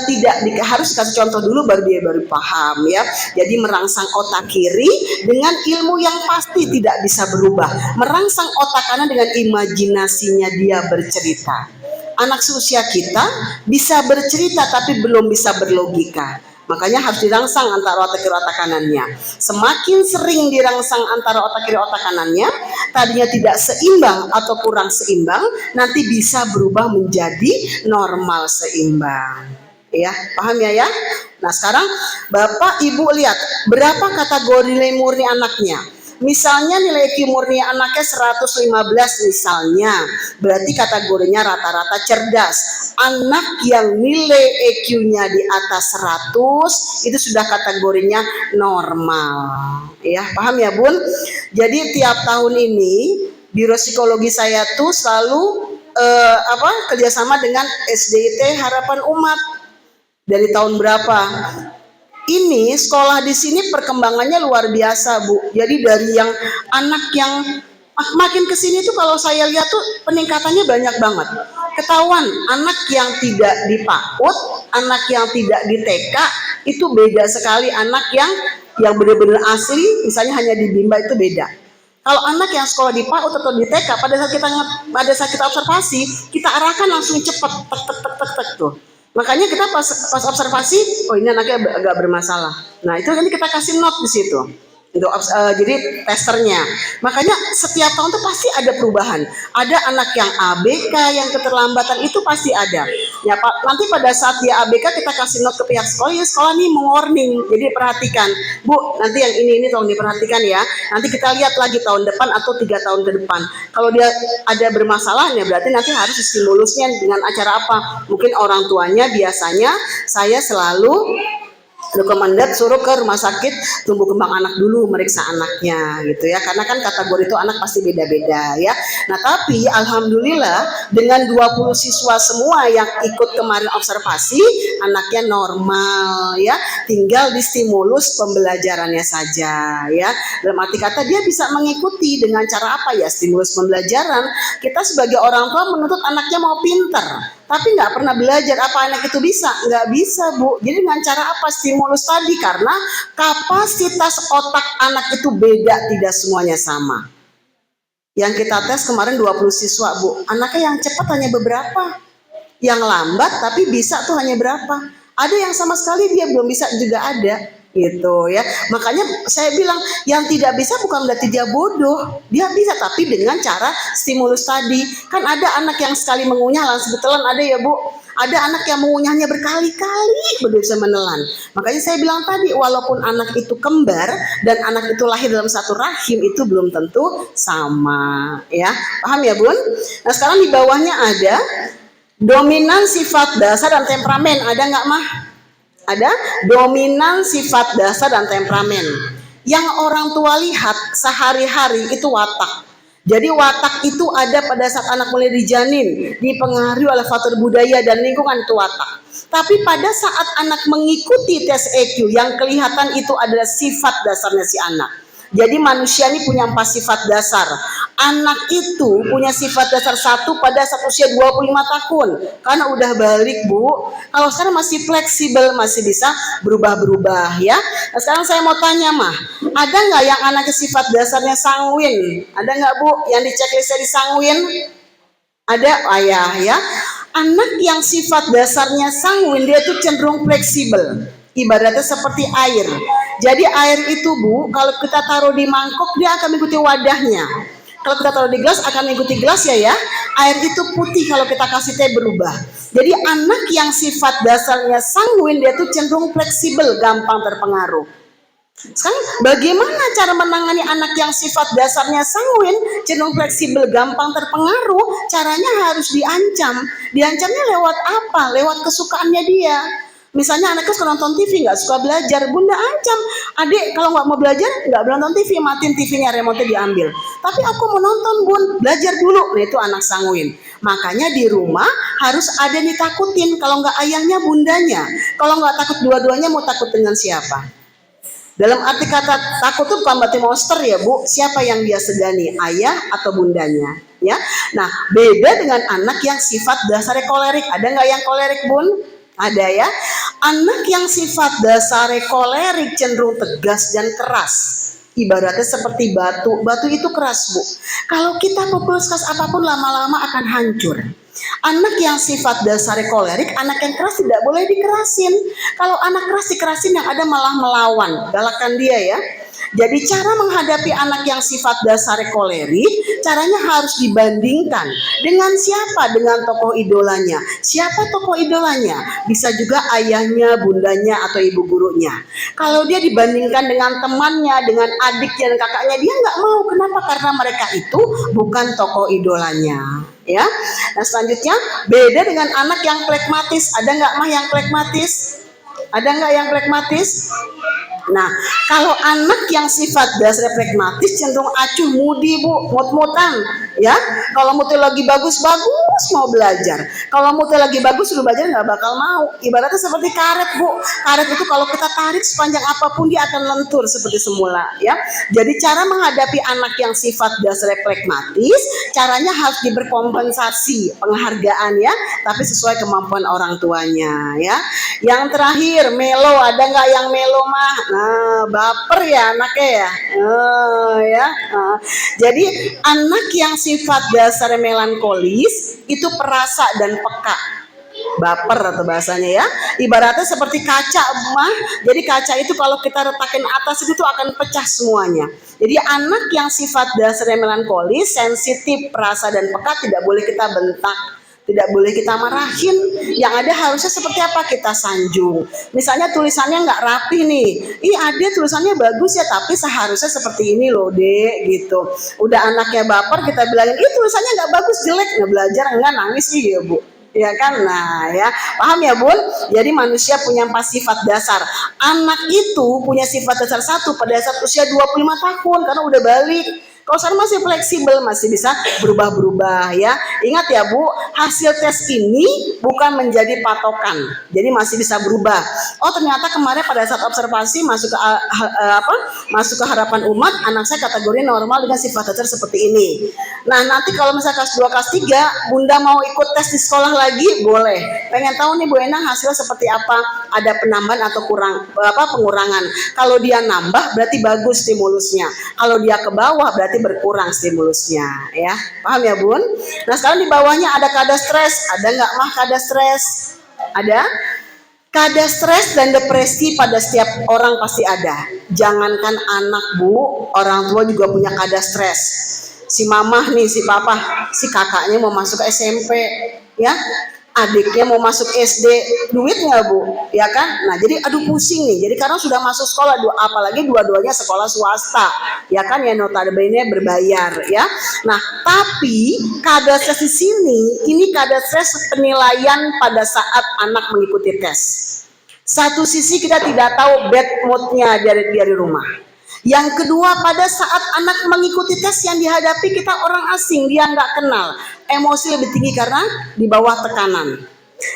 S5: tidak harus kasih contoh dulu baru dia baru paham, ya. Jadi merangsang otak kiri dengan ilmu yang pasti tidak bisa berubah. Merangsang otak kanan dengan imajinasinya dia bercerita. Anak seusia kita bisa bercerita tapi belum bisa berlogika. Makanya harus dirangsang antara otak kiri otak kanannya. Semakin sering dirangsang antara otak kiri otak kanannya, tadinya tidak seimbang atau kurang seimbang, nanti bisa berubah menjadi normal seimbang. Ya, paham ya? Nah, sekarang Bapak Ibu lihat berapa kategori nilai murni anaknya. Misalnya nilai IQ murni anaknya 115 misalnya, berarti kategorinya rata-rata cerdas. Anak yang nilai IQ-nya di atas 100 itu sudah kategorinya normal. Ya, paham ya, Bun? Jadi tiap tahun ini Biro Psikologi saya tuh selalu kerjasama dengan SDIT Harapan Umat. Dari tahun berapa? Ini sekolah di sini perkembangannya luar biasa, Bu. Jadi dari yang anak yang makin kesini tuh kalau saya lihat tuh peningkatannya banyak banget. Ketahuan anak yang tidak di PAUD, anak yang tidak di TK itu beda sekali. Anak yang benar-benar asli, misalnya hanya di Bimba itu beda. Kalau anak yang sekolah di PAUD atau di TK, pada saat kita observasi, kita arahkan langsung cepet, tek tuh. Makanya kita pas observasi, oh ini anaknya agak bermasalah. Nah itu nanti kita kasih note di situ. Jadi testernya. Makanya setiap tahun tuh pasti ada perubahan. Ada anak yang ABK, yang keterlambatan itu pasti ada. Ya Pak, nanti pada saat dia ABK kita kasih note ke pihak sekolah, ya sekolah nih warning. Jadi perhatikan, Bu, nanti yang ini tolong diperhatikan ya. Nanti kita lihat lagi tahun depan atau 3 tahun ke depan. Kalau dia ada bermasalahnya, berarti nanti harus stimulusnya dengan acara apa? Mungkin orang tuanya biasanya saya selalu rekomendat suruh ke rumah sakit tumbuh kembang anak dulu, meriksa anaknya gitu ya, karena kan kategori itu anak pasti beda-beda ya. Nah tapi alhamdulillah dengan 20 siswa semua yang ikut kemarin observasi, anaknya normal ya, tinggal distimulus pembelajarannya saja ya. Dalam arti kata dia bisa mengikuti dengan cara apa ya, stimulus pembelajaran. Kita sebagai orang tua menuntut anaknya mau pinter, tapi nggak pernah belajar, apa anak itu bisa? Nggak bisa, Bu. Jadi dengan cara apa stimulus tadi? Karena kapasitas otak anak itu beda, tidak semuanya sama. Yang kita tes kemarin 20 siswa, Bu. Anaknya yang cepat hanya beberapa. Yang lambat tapi bisa tuh hanya berapa. Ada yang sama sekali dia belum bisa juga ada. Gitu ya. Makanya saya bilang yang tidak bisa bukan berarti dia bodoh, dia bisa tapi dengan cara stimulus tadi. Kan ada anak yang sekali mengunyah langsung betelan, ada ya Bu. Ada anak yang mengunyahnya berkali-kali baru bisa menelan. Makanya saya bilang tadi, walaupun anak itu kembar dan anak itu lahir dalam satu rahim, itu belum tentu sama ya. Paham ya Bun? Nah sekarang di bawahnya ada dominan sifat dasar dan temperamen. Ada nggak Mah? Ada dominan sifat dasar dan temperamen. Yang orang tua lihat sehari-hari itu watak. Jadi watak itu ada pada saat anak mulai dijanin, dipengaruhi oleh faktor budaya dan lingkungan, itu watak. Tapi pada saat anak mengikuti tes EQ, yang kelihatan itu adalah sifat dasarnya si anak. Jadi manusia ini punya 4 sifat dasar. Anak itu punya sifat dasar 1 pada saat usia 25 tahun. Karena udah balik Bu. Kalau sekarang masih fleksibel, masih bisa berubah-berubah ya. Nah, sekarang saya mau tanya Mah, ada nggak yang anaknya sifat dasarnya sanguin? Ada nggak Bu yang di checklistnya di sanguin? Ada ayah ya. Anak yang sifat dasarnya sanguin, dia tuh cenderung fleksibel. Ibaratnya seperti air. Jadi air itu Bu, kalau kita taruh di mangkok dia akan mengikuti wadahnya. Kalau kita taruh di gelas akan mengikuti gelas ya. Air itu putih, kalau kita kasih teh berubah. Jadi anak yang sifat dasarnya sanguin, dia tuh cenderung fleksibel, gampang terpengaruh. Sekarang bagaimana cara menangani anak yang sifat dasarnya sanguin, cenderung fleksibel, gampang terpengaruh? Caranya harus diancam. Diancamnya lewat apa? Lewat kesukaannya dia. Misalnya anaknya suka nonton TV, nggak suka belajar, bunda ancam, adik kalau nggak mau belajar nggak boleh nonton TV, matiin TV-nya, remote diambil. Tapi aku mau nonton bun, belajar dulu. Nah itu anak sanguin. Makanya di rumah harus ada yang ditakutin. Kalau nggak ayahnya, bundanya. Kalau nggak takut dua-duanya, mau takut dengan siapa? Dalam arti kata takut itu bukan berarti monster ya bu. Siapa yang dia segani, ayah atau bundanya? Ya. Nah beda dengan anak yang sifat dasarnya kolerik. Ada nggak yang kolerik bun? Ada ya. Anak yang sifat dasarnya kolerik cenderung tegas dan keras. Ibaratnya seperti batu. Batu itu keras bu. Kalau kita pukul sekeras apapun lama-lama akan hancur. Anak yang sifat dasarnya kolerik, anak yang keras tidak boleh dikerasin. Kalau anak keras dikerasin yang ada malah melawan, galakan dia ya. Jadi cara menghadapi anak yang sifat dasarnya kolerik, caranya harus dibandingkan dengan siapa? Dengan tokoh idolanya. Siapa tokoh idolanya? Bisa juga ayahnya, bundanya, atau ibu gurunya. Kalau dia dibandingkan dengan temannya, dengan adiknya dan kakaknya, dia nggak mau. Kenapa? Karena mereka itu bukan tokoh idolanya. Ya. Nah selanjutnya beda dengan anak yang pragmatis. Ada nggak mah yang pragmatis? Ada nggak yang pragmatis? Nah, kalau anak yang sifat dasar pragmatis cenderung acuh, mudi bu, mut-mutan, ya. Kalau moodnya lagi bagus-bagus mau belajar. Kalau moodnya lagi bagus suruh belajar nggak bakal mau. Ibaratnya seperti karet bu. Karet itu kalau kita tarik sepanjang apapun dia akan lentur seperti semula, ya. Jadi cara menghadapi anak yang sifat dasar pragmatis, caranya harus diberkompensasi penghargaan ya, tapi sesuai kemampuan orang tuanya, ya. Yang terakhir melo, ada nggak yang melo mah? Nah, baper ya anaknya ya. Jadi anak yang sifat dasar melankolis itu perasa dan peka. Baper atau bahasanya ya. Ibaratnya seperti kaca mah. Jadi kaca itu kalau kita retakin atas itu akan pecah semuanya. Jadi anak yang sifat dasarnya melankolis, sensitif, perasa dan peka tidak boleh kita bentak. Tidak boleh kita marahin. Yang ada harusnya seperti apa? Kita sanjung. Misalnya tulisannya nggak rapi nih. Ada tulisannya bagus ya, tapi seharusnya seperti ini loh dek gitu. Udah anaknya baper kita bilangin, tulisannya nggak bagus, jelek, nggak belajar, nggak nangis ya bu. Ya kan, nah ya paham ya bun. Jadi manusia punya 4 sifat dasar. Anak itu punya sifat dasar 1 pada saat usia 25 tahun karena udah balik. Kalau sekarang masih fleksibel, masih bisa berubah-berubah ya. Ingat ya bu, hasil tes ini bukan menjadi patokan. Jadi masih bisa berubah. Oh ternyata kemarin pada saat observasi masuk ke harapan umat, anak saya kategori normal dengan sifat dasar seperti ini. Nah nanti kalau misalnya kelas 2, kelas 3, bunda mau ikut tes di sekolah lagi, boleh. Pengen tahu nih Bu Enang hasilnya seperti apa? Ada penambahan atau pengurangan. Kalau dia nambah berarti bagus stimulusnya. Kalau dia ke bawah berarti berkurang stimulusnya ya. Paham ya bun? Nah sekarang di bawahnya ada kada stres. Ada nggak mah kada stres? Ada. Kada stres dan depresi pada setiap orang pasti ada. Jangankan anak bu, orang tua juga punya kada stres. Si mamah nih, si papa, si kakaknya mau masuk SMP ya. Adiknya mau masuk SD, duit nggak bu? Ya kan? Nah jadi aduh pusing nih. Jadi karena sudah masuk sekolah, apalagi dua-duanya sekolah swasta, ya kan ya notabene berbayar ya. Nah tapi kada stres di sini, ini kada stres penilaian pada saat anak mengikuti tes. Satu sisi kita tidak tahu bad moodnya dari rumah. Yang kedua, pada saat anak mengikuti tes yang dihadapi kita orang asing, dia nggak kenal, emosi lebih tinggi karena di bawah tekanan.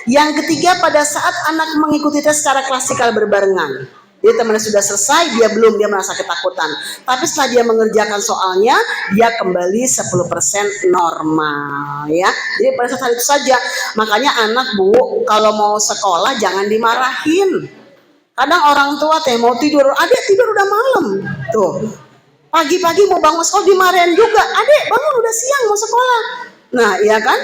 S5: Yang ketiga, pada saat anak mengikuti tes secara klasikal berbarengan, jadi temannya sudah selesai, dia merasa ketakutan. Tapi setelah dia mengerjakan soalnya, dia kembali 10% normal ya. Jadi pada saat itu saja, makanya anak bu, kalau mau sekolah jangan dimarahin. Kadang orang tua mau tidur, adik tidur udah malam. Tuh, pagi-pagi mau bangun sekolah dimarahin juga. Adik bangun udah siang mau sekolah. Nah iya kan,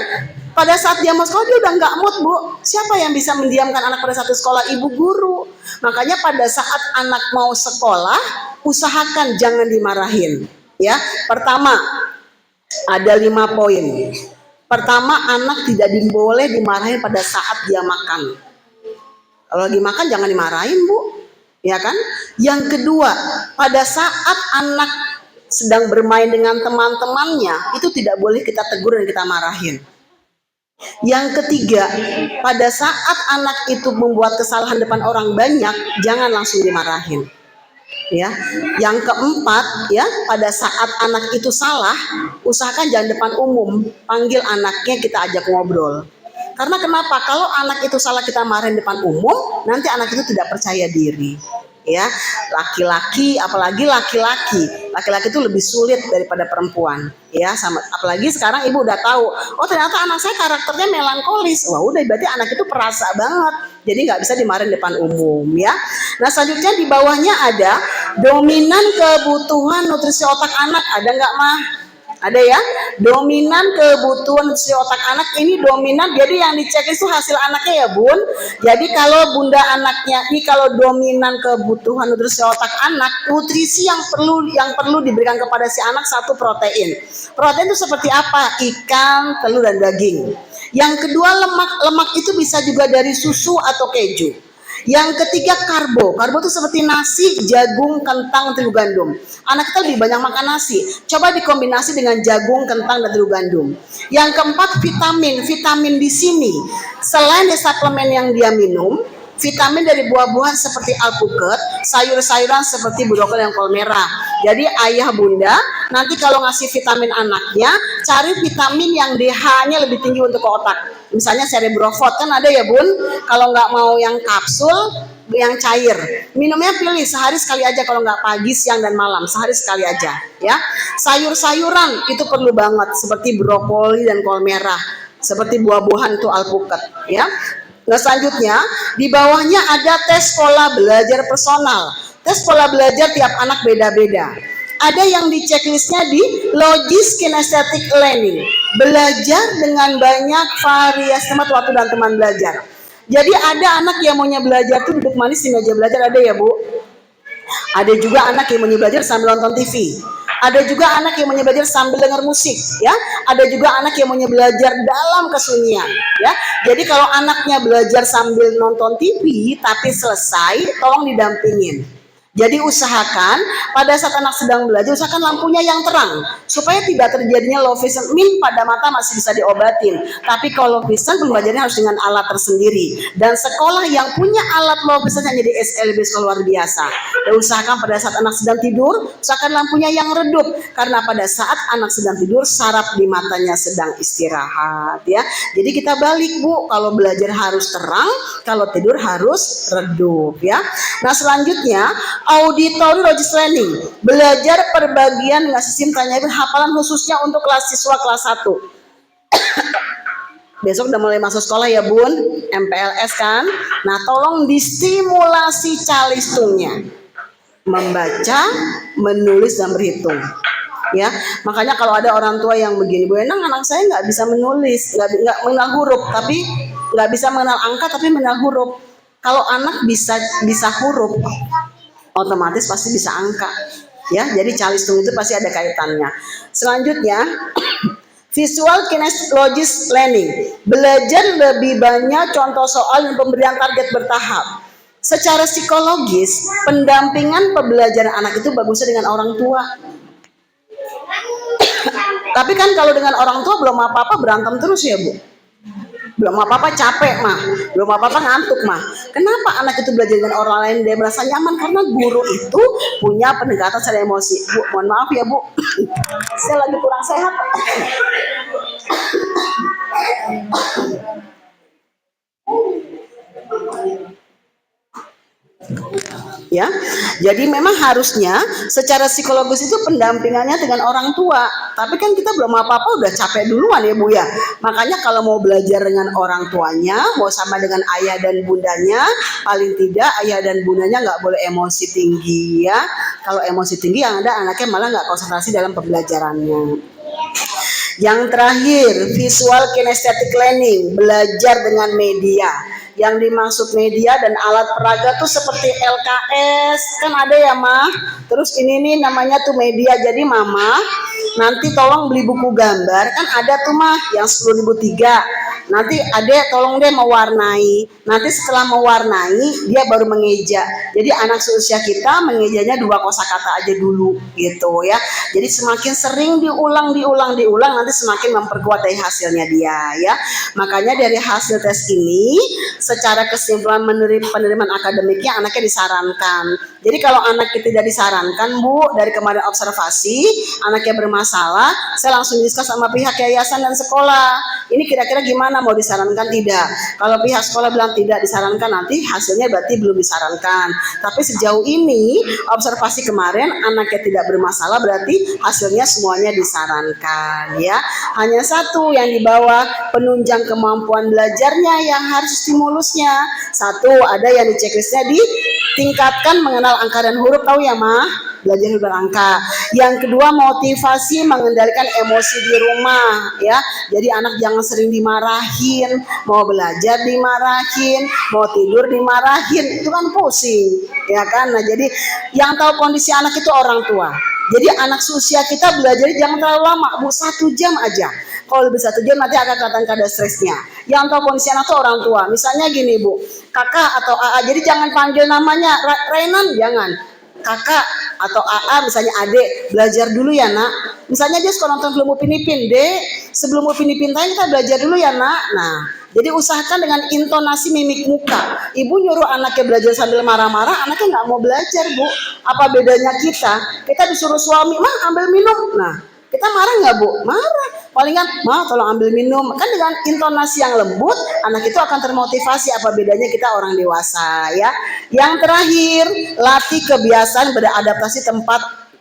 S5: pada saat dia mau sekolah dia udah nggak mood bu. Siapa yang bisa mendiamkan anak pada saat sekolah? Ibu guru. Makanya pada saat anak mau sekolah, usahakan jangan dimarahin. Ya, pertama ada 5 poin. Pertama, anak tidak boleh dimarahin pada saat dia makan. Kalau lagi makan jangan dimarahin bu, ya kan? Yang kedua, pada saat anak sedang bermain dengan teman-temannya, itu tidak boleh kita tegur dan kita marahin. Yang ketiga, pada saat anak itu membuat kesalahan depan orang banyak, jangan langsung dimarahin. Ya. Yang keempat, ya, pada saat anak itu salah, usahakan jangan depan umum, panggil anaknya, kita ajak ngobrol. Karena kenapa? Kalau anak itu salah kita marahin depan umum, nanti anak itu tidak percaya diri. Ya, laki-laki, apalagi laki-laki itu lebih sulit daripada perempuan. Ya, sama apalagi sekarang ibu udah tahu, oh ternyata anak saya karakternya melankolis. Wah, udah berarti anak itu perasa banget. Jadi nggak bisa dimarahin depan umum, ya. Nah, selanjutnya di bawahnya ada dominan kebutuhan nutrisi otak anak. Ada nggak, Mah? Ada ya, dominan kebutuhan nutrisi otak anak ini dominan, jadi yang dicek itu hasil anaknya ya Bun. Jadi kalau bunda anaknya ini kalau dominan kebutuhan nutrisi otak anak, nutrisi yang perlu diberikan kepada si anak satu protein. Protein itu seperti apa? Ikan, telur dan daging. Yang kedua lemak itu bisa juga dari susu atau keju. Yang ketiga karbo itu seperti nasi, jagung, kentang, terigu gandum. Anak kita lebih banyak makan nasi, coba dikombinasi dengan jagung, kentang, dan terigu gandum. Yang keempat vitamin di sini selain dari suplemen yang dia minum, vitamin dari buah-buahan seperti alpukat, sayur-sayuran seperti brokoli dan kol merah. Jadi ayah bunda nanti kalau ngasih vitamin anaknya, cari vitamin yang DH-nya lebih tinggi untuk ke otak. Misalnya cerebrofort kan ada ya Bun. Kalau nggak mau yang kapsul, yang cair, minumnya pilih sehari sekali aja, kalau nggak pagi, siang, dan malam, sehari sekali aja. Ya, sayur-sayuran itu perlu banget seperti brokoli dan kol merah, seperti buah-buahan itu alpukat. Ya. Nah, selanjutnya di bawahnya ada tes pola belajar personal. Tes pola belajar tiap anak beda-beda. Ada yang di checklistnya di logis kinesthetic learning, belajar dengan banyak variasi tempat, waktu, dan teman belajar. Jadi ada anak yang maunya belajar tuh duduk manis di meja belajar, ada ya Bu. Ada juga anak yang maunya belajar sambil nonton TV. Ada juga anak yang maunya belajar sambil dengar musik, ya. Ada juga anak yang maunya belajar dalam kesunyian, ya. Jadi kalau anaknya belajar sambil nonton TV tapi selesai, tolong didampingin. Jadi usahakan pada saat anak sedang belajar, usahakan lampunya yang terang supaya tidak terjadinya low vision. Pada mata masih bisa diobatin, tapi kalau vision belajarnya harus dengan alat tersendiri. Dan sekolah yang punya alat low vision hanya di SLB sekolah luar biasa. Dan usahakan pada saat anak sedang tidur, usahakan lampunya yang redup, karena pada saat anak sedang tidur saraf di matanya sedang istirahat, ya. Jadi kita balik Bu, kalau belajar harus terang, kalau tidur harus redup, ya. Nah, selanjutnya auditory logis learning, belajar perbagian dengan sistem tanya hafalan khususnya untuk siswa kelas 1. Besok udah mulai masuk sekolah ya Bun, MPLS kan. Nah, tolong distimulasi calistungnya, membaca, menulis, dan berhitung. Ya, makanya kalau ada orang tua yang begini, Bu Enang, anak saya nggak bisa menulis, nggak mengenal huruf, tapi nggak bisa mengenal angka, tapi mengenal huruf. Kalau anak bisa huruf, otomatis pasti bisa angka, ya. Jadi calistung itu pasti ada kaitannya. Selanjutnya visual kinesis learning, belajar lebih banyak contoh soal dan pemberian target bertahap. Secara psikologis, pendampingan pembelajaran anak itu bagusnya dengan orang tua. Tapi kan kalau dengan orang tua belum apa-apa berantem terus ya Bu. Belum apa-apa capek mah, belum apa-apa ngantuk mah. Kenapa anak itu belajar dengan orang lain dia merasa nyaman? Karena guru itu punya pendekatan secara emosi. Bu, mohon maaf ya Bu, saya lagi kurang sehat. Ya, jadi memang harusnya secara psikologis itu pendampingannya dengan orang tua. Tapi kan kita belum apa-apa udah capek duluan ya Bu ya. Makanya kalau mau belajar dengan orang tuanya, mau sama dengan ayah dan bundanya, paling tidak ayah dan bundanya nggak boleh emosi tinggi ya. Kalau emosi tinggi yang ada anaknya malah nggak konsentrasi dalam pembelajarannya. Yang terakhir, visual kinesthetic learning, belajar dengan media. Yang dimaksud media dan alat peraga tuh seperti LKS, kan ada ya Mah. Terus ini nih namanya tuh media. Jadi Mama nanti tolong beli buku gambar, kan ada tuh Mah yang 10.003. nanti adek tolong deh mewarnai. Nanti setelah mewarnai dia baru mengeja. Jadi anak seusia kita mengejanya 2 kosakata aja dulu gitu ya. Jadi semakin sering diulang nanti semakin memperkuat dari hasilnya dia ya. Makanya dari hasil tes ini secara kesimpulan penerimaan akademiknya anaknya disarankan. Jadi kalau anaknya tidak disarankan Bu, dari kemarin observasi anaknya bermasalah, saya langsung diskus sama pihak yayasan dan sekolah. Ini kira-kira gimana, mau disarankan tidak? Kalau pihak sekolah bilang tidak disarankan, nanti hasilnya berarti belum disarankan. Tapi sejauh ini observasi kemarin anaknya tidak bermasalah, berarti hasilnya semuanya disarankan ya. Hanya satu yang di bawah, penunjang kemampuan belajarnya yang harus stimulusnya. Satu, ada yang di checklistnya ditingkatkan mengenal angka dan huruf, tahu ya Mah? Belajar huruf dan angka. Yang kedua, motivasi mengendalikan emosi di rumah ya. Jadi anak jangan sering dimarahin, mau belajar dimarahin, mau tidur dimarahin, itu kan pusing ya kan. Nah jadi yang tahu kondisi anak itu orang tua. Jadi anak seusia kita belajar jangan terlalu lama Bu, 1 jam aja. Kalau lebih 1 jam nanti akan kelihatan kadar stresnya. Yang tahu kondisi anak itu orang tua. Misalnya gini Bu, kakak atau AA, jadi jangan panggil namanya Renan, jangan. Kakak atau AA, misalnya adek, belajar dulu ya nak. Misalnya dia suka nonton film Upin Ipin, dek, sebelum Upin Ipin tanya kita belajar dulu ya nak. Nah, jadi usahakan dengan intonasi mimik muka. Ibu nyuruh anaknya belajar sambil marah-marah, anaknya nggak mau belajar Bu. Apa bedanya kita? Kita disuruh suami, Mah ambil minum. Nah, kita marah nggak Bu? Marah. Palingan, Mah tolong ambil minum. Kan dengan intonasi yang lembut, anak itu akan termotivasi. Apa bedanya kita orang dewasa ya. Yang terakhir, latih kebiasaan beradaptasi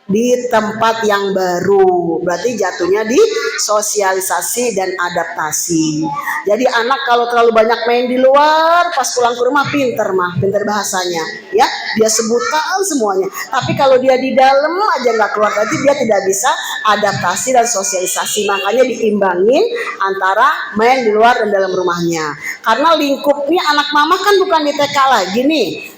S5: di tempat yang baru. Berarti jatuhnya di sosialisasi dan adaptasi. Jadi anak kalau terlalu banyak main di luar, pas pulang ke rumah pinter bahasanya ya, dia sebutkan semuanya. Tapi kalau dia di dalam aja nggak keluar, berarti dia tidak bisa adaptasi dan sosialisasi. Makanya diimbangin antara main di luar dan dalam rumahnya. Karena lingkupnya anak mama kan bukan di TK lagi nih.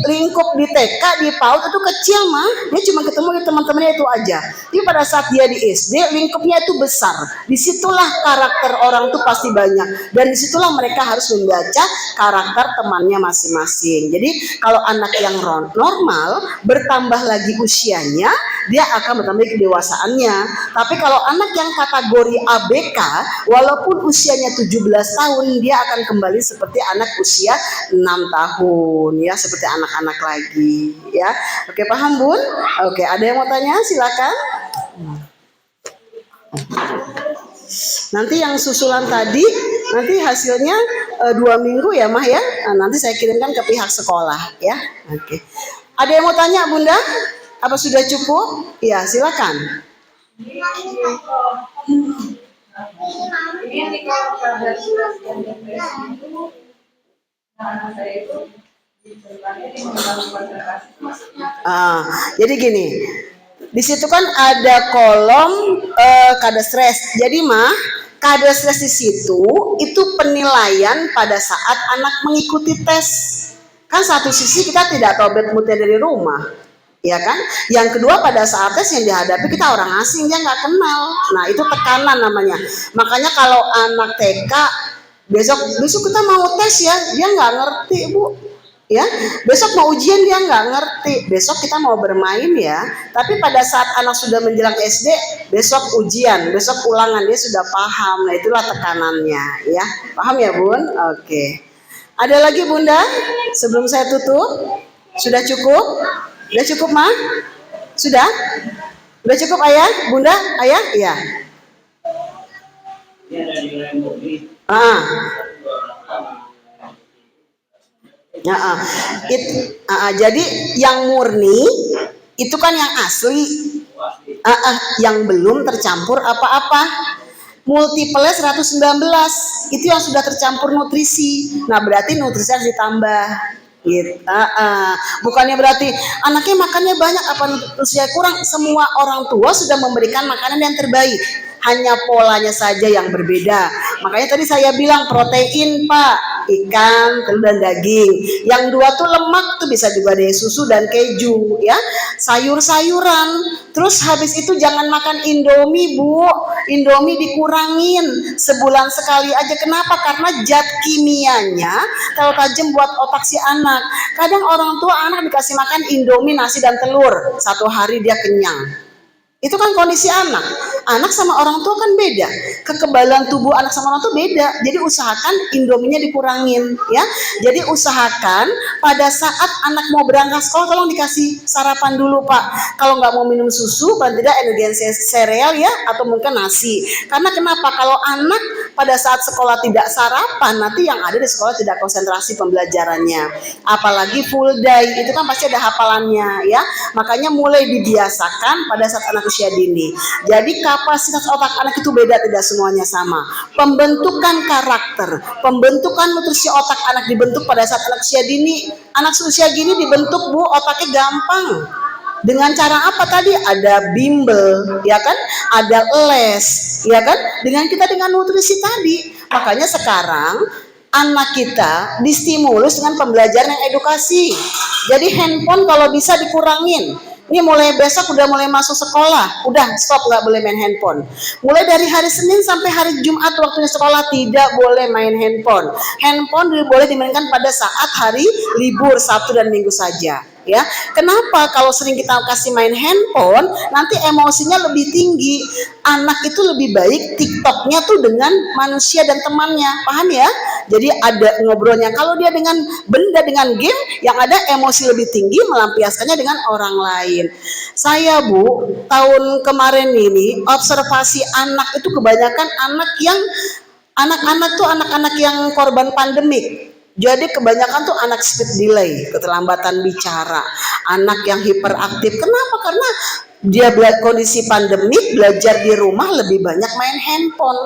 S5: Lingkup di TK, di PAUD itu kecil Mah, dia cuma ketemu di teman-temannya itu aja. Tapi pada saat dia di SD, lingkupnya itu besar. Disitulah karakter orang tuh pasti banyak, dan disitulah mereka harus membaca karakter temannya masing-masing. Jadi kalau anak yang normal bertambah lagi usianya, dia akan bertambah kedewasaannya. Tapi kalau anak yang kategori ABK, walaupun usianya 17 tahun, dia akan kembali seperti anak usia 6 tahun ya, seperti anak-anak lagi ya. Oke, paham Bun? Oke, ada yang mau tanya? Silakan. Nanti yang susulan tadi nanti hasilnya 2 minggu ya Mah ya. Nah, nanti saya kirimkan ke pihak sekolah ya. Oke. Ada yang mau tanya Bunda? Apa sudah cukup? Ya, silakan. Jadi gini, di situ kan ada kolom kadar stres. Jadi Mah, kadar stres di situ itu penilaian pada saat anak mengikuti tes. Kan satu sisi kita tidak tahu bad moodnya dari rumah, ya kan? Yang kedua pada saat tes yang dihadapi kita orang asing, dia nggak kenal. Nah itu tekanan namanya. Makanya kalau anak TK besok kita mau tes ya, dia nggak ngerti Bu. Ya, besok mau ujian dia nggak ngerti, besok kita mau bermain ya. Tapi pada saat anak sudah menjelang SD, besok ujian, besok ulangan, dia sudah paham. Nah itulah tekanannya ya. Paham ya Bun? Oke. Ada lagi Bunda? Sebelum saya tutup, sudah cukup? Sudah cukup Mah? Sudah? Sudah cukup Ayah? Bunda? Ayah? Iya. Jadi yang murni itu kan yang asli, yang belum tercampur apa-apa. Multiple 119 itu yang sudah tercampur nutrisi. Nah berarti nutrisi harus ditambah. Gitu. Bukannya berarti anaknya makannya banyak apa nutrisinya kurang. Semua orang tua sudah memberikan makanan yang terbaik. Hanya polanya saja yang berbeda. Makanya tadi saya bilang protein Pak, ikan, telur dan daging. Yang 2 tuh lemak, tuh bisa juga deh susu dan keju ya. Sayur-sayuran. Terus habis itu jangan makan Indomie, Bu. Indomie dikurangin sebulan sekali aja. Kenapa? Karena zat kimianya terlalu tajam buat otak si anak. Kadang orang tua anak dikasih makan Indomie, nasi dan telur, 1 hari dia kenyang. Itu kan kondisi anak. Anak sama orang tua kan beda. Kekebalan tubuh anak sama orang tua beda. Jadi usahakan Indominya dikurangin ya. Jadi usahakan pada saat anak mau berangkat sekolah tolong dikasih sarapan dulu, Pak. Kalau nggak mau minum susu, paling tidak energen sereal ya, atau mungkin nasi. Karena kenapa? Kalau anak pada saat sekolah tidak sarapan, nanti yang ada di sekolah tidak konsentrasi pembelajarannya. Apalagi full day, itu kan pasti ada hafalannya ya. Makanya mulai dibiasakan pada saat anak usia dini. Jadi kapasitas otak anak itu beda, tidak semuanya sama. Pembentukan karakter, pembentukan nutrisi otak anak dibentuk pada saat anak usia dini. Anak usia gini dibentuk, Bu, otaknya gampang. Dengan cara apa tadi? Ada bimbel, ya kan? Ada les, ya kan? Dengan nutrisi tadi. Makanya sekarang anak kita distimulus dengan pembelajaran yang edukasi. Jadi handphone kalau bisa dikurangin. Ini mulai besok udah mulai masuk sekolah, udah stop, nggak boleh main handphone. Mulai dari hari Senin sampai hari Jumat waktunya sekolah tidak boleh main handphone. Handphone boleh dimainkan pada saat hari libur Sabtu dan Minggu saja. Ya, kenapa? Kalau sering kita kasih main handphone, nanti emosinya lebih tinggi. Anak itu lebih baik TikToknya tuh dengan manusia dan temannya, paham ya? Jadi ada ngobrolnya. Kalau dia dengan benda, dengan game, yang ada emosi lebih tinggi, melampiaskannya dengan orang lain. Saya, Bu, tahun kemarin ini observasi anak itu kebanyakan anak-anak yang korban pandemik. Jadi kebanyakan tuh anak speed delay, keterlambatan bicara, anak yang hiperaktif. Kenapa? Karena dia kondisi pandemik, belajar di rumah lebih banyak main handphone.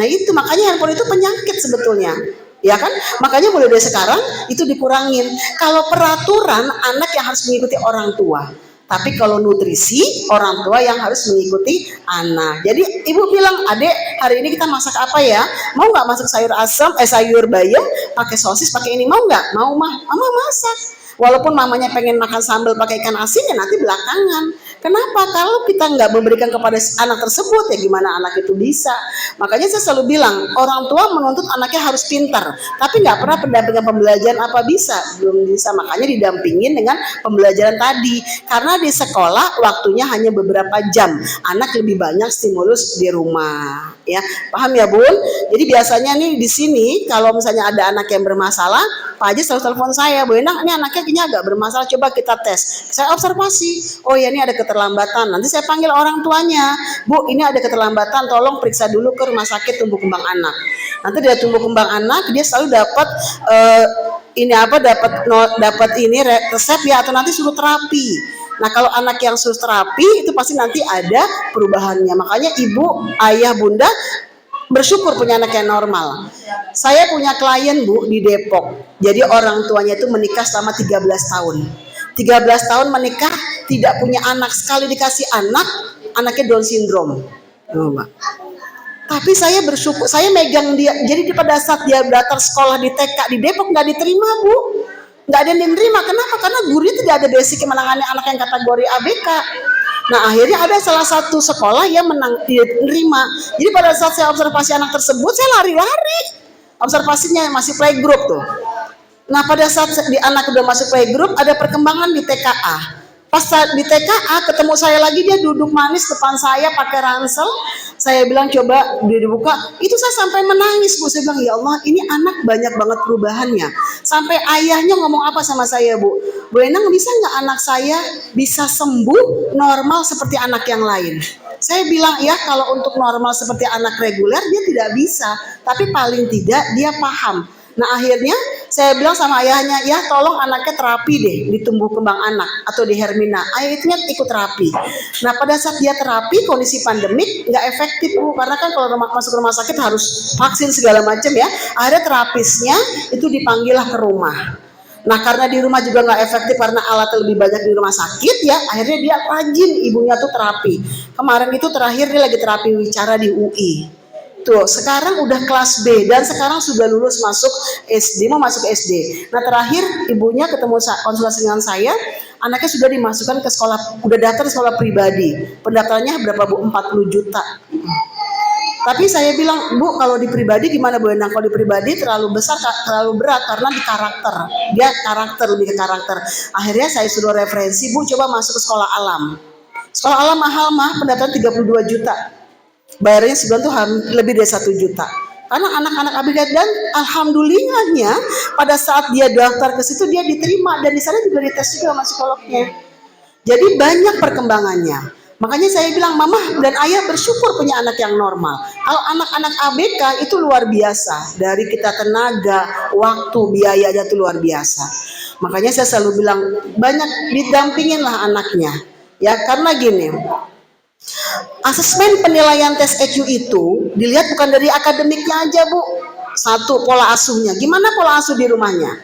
S5: Nah itu makanya handphone itu penyakit sebetulnya. Ya kan? Makanya mulai dari sekarang itu dikurangin. Kalau peraturan anak yang harus mengikuti orang tua. Tapi kalau nutrisi, orang tua yang harus mengikuti anak. Jadi ibu bilang, adek hari ini kita masak apa ya? Mau nggak masak sayur asam, sayur bayam, pakai sosis, pakai ini, mau nggak? Mau mah, mama masak. Walaupun mamanya pengen makan sambal pakai ikan asin ya nanti belakangan. Kenapa? Kalau kita nggak memberikan kepada anak tersebut ya gimana anak itu bisa? Makanya saya selalu bilang orang tua menuntut anaknya harus pintar, tapi nggak pernah pendampingan pembelajaran apa bisa, belum bisa. Makanya didampingin dengan pembelajaran tadi. Karena di sekolah waktunya hanya beberapa jam, anak lebih banyak stimulus di rumah. Ya, paham ya Bun? Jadi biasanya nih di sini kalau misalnya ada anak yang bermasalah, Pak Haji selalu telepon saya, Bu Endang, ini anaknya kayaknya agak bermasalah, coba kita tes. Saya observasi, oh ya ini ada keterlambatan. Nanti saya panggil orang tuanya, Bu ini ada keterlambatan, tolong periksa dulu ke rumah sakit tumbuh kembang anak. Nanti dia tumbuh kembang anak, dia selalu dapat dapat resep ya, atau nanti suruh terapi. Nah kalau anak yang suruh terapi itu pasti nanti ada perubahannya. Makanya ibu, ayah, bunda bersyukur punya anak yang normal. Saya punya klien Bu di Depok. Jadi orang tuanya itu menikah selama 13 tahun. 13 tahun menikah, tidak punya anak, sekali dikasih anak, anaknya Down syndrome. Tapi saya bersyukur, saya megang dia. Jadi pada saat dia daftar sekolah di TK di Depok nggak diterima Bu. Nggak ada yang diterima. Kenapa? Karena gurunya tidak ada basic menangani anak yang kategori ABK. Nah akhirnya ada salah satu sekolah yang diterima. Jadi pada saat saya observasi anak tersebut, saya lari-lari. Observasinya masih playgroup tuh. Nah pada saat di anak udah masuk playgroup, ada perkembangan di TKA. Pas di TKA ketemu saya lagi, dia duduk manis depan saya pakai ransel. Saya bilang coba dibuka. Itu saya sampai menangis Bu. Saya bilang ya Allah, ini anak banyak banget perubahannya. Sampai ayahnya ngomong apa sama saya Bu? Bu Endang, bisa nggak anak saya bisa sembuh normal seperti anak yang lain? Saya bilang ya kalau untuk normal seperti anak reguler dia tidak bisa. Tapi paling tidak dia paham. Nah akhirnya saya bilang sama ayahnya, ya tolong anaknya terapi deh di tumbuh kembang anak atau di Hermina. Ayahnya ikut terapi. Nah pada saat dia terapi kondisi pandemik nggak efektif Bu, karena kan kalau masuk rumah sakit harus vaksin segala macam ya. Akhirnya terapisnya itu dipanggillah ke rumah. Nah karena di rumah juga nggak efektif karena alatnya lebih banyak di rumah sakit ya, akhirnya dia rajin ibunya tuh terapi. Kemarin itu terakhir dia lagi terapi wicara di UI. Tuh, sekarang udah kelas B dan sekarang sudah lulus masuk SD, mau masuk SD. Nah, terakhir ibunya ketemu konsultasi dengan saya, anaknya sudah dimasukkan ke sekolah, udah daftar sekolah pribadi. Pendaftarannya berapa Bu? 40 juta. Tapi saya bilang, Bu, kalau di pribadi gimana Bu Endang? Kalau di pribadi terlalu besar, terlalu berat karena di karakter. Dia karakter, lebih ke karakter. Akhirnya saya suruh referensi, Bu, coba masuk ke sekolah alam. Sekolah alam mahal mah, pendaftaran 32 juta. Bayarnya sebulan tuh lebih dari 1 juta. Karena anak-anak ABK, dan alhamdulillahnya pada saat dia daftar ke situ dia diterima, dan di sana juga dites juga sama psikolognya. Jadi banyak perkembangannya. Makanya saya bilang mama dan ayah bersyukur punya anak yang normal. Kalau anak-anak ABK itu luar biasa. Dari kita tenaga, waktu, biayanya itu luar biasa. Makanya saya selalu bilang banyak didampingin lah anaknya. Ya, karena gini, asesmen penilaian tes EQ itu dilihat bukan dari akademiknya aja Bu. Satu, pola asuhnya. Gimana pola asuh di rumahnya?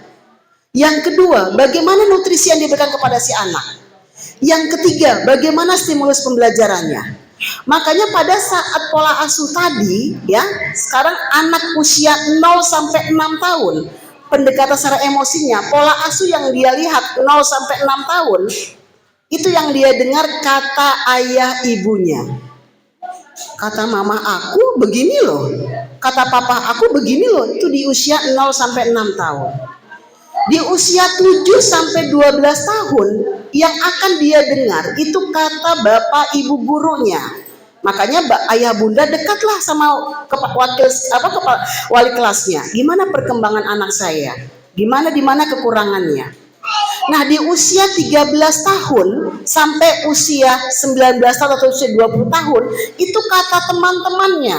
S5: Yang kedua, bagaimana nutrisi yang diberikan kepada si anak? Yang ketiga, bagaimana stimulus pembelajarannya? Makanya pada saat pola asuh tadi, ya, sekarang anak usia 0 sampai 6 tahun, pendekatan secara emosinya, pola asuh yang dia lihat 0 sampai 6 tahun, itu yang dia dengar kata ayah ibunya. Kata mama aku begini loh, kata papa aku begini loh, itu di usia 0 sampai 6 tahun. Di usia 7 sampai 12 tahun yang akan dia dengar itu kata bapak ibu gurunya. Makanya ayah bunda dekatlah sama wali kelasnya. Gimana perkembangan anak saya? Dimana kekurangannya? Nah, di usia 13 tahun sampai usia 19 tahun atau usia 20 tahun itu kata teman-temannya.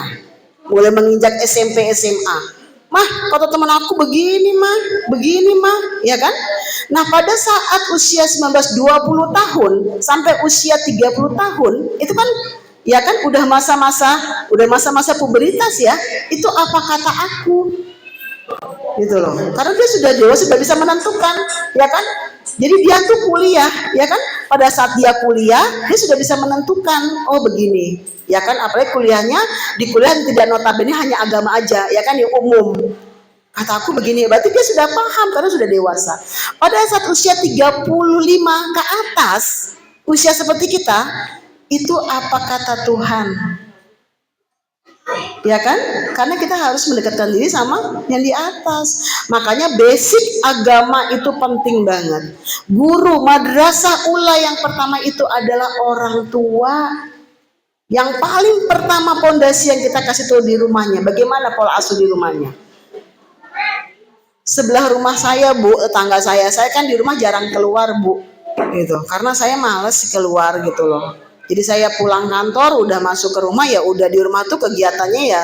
S5: Mulai menginjak SMP, SMA. Mah, kata teman aku begini mah, ya kan? Nah, pada saat usia 19-20 tahun sampai usia 30 tahun, itu kan, ya kan, udah masa-masa pubertas ya. Itu apa kata aku? Gitu loh. Karena dia sudah dewasa, sudah bisa menentukan, ya kan? Jadi dia tuh kuliah, ya kan? Pada saat dia kuliah, dia sudah bisa menentukan, oh begini. Ya kan, apalagi di kuliah tidak notabene hanya agama aja, ya kan, yang umum. Kata aku begini, berarti dia sudah paham karena sudah dewasa. Pada saat usia 35 ke atas, usia seperti kita, itu apa kata Tuhan? Ya kan? Karena kita harus mendekatkan diri sama yang di atas. Makanya basic agama itu penting banget. Guru madrasah ula yang pertama itu adalah orang tua. Yang paling pertama pondasi yang kita kasih tahu di rumahnya, bagaimana pola asuh di rumahnya. Sebelah rumah saya Bu, tetangga saya kan di rumah jarang keluar Bu, gitu. Karena saya males keluar gitu loh. Jadi saya pulang kantor, udah masuk ke rumah, ya udah di rumah tuh kegiatannya ya.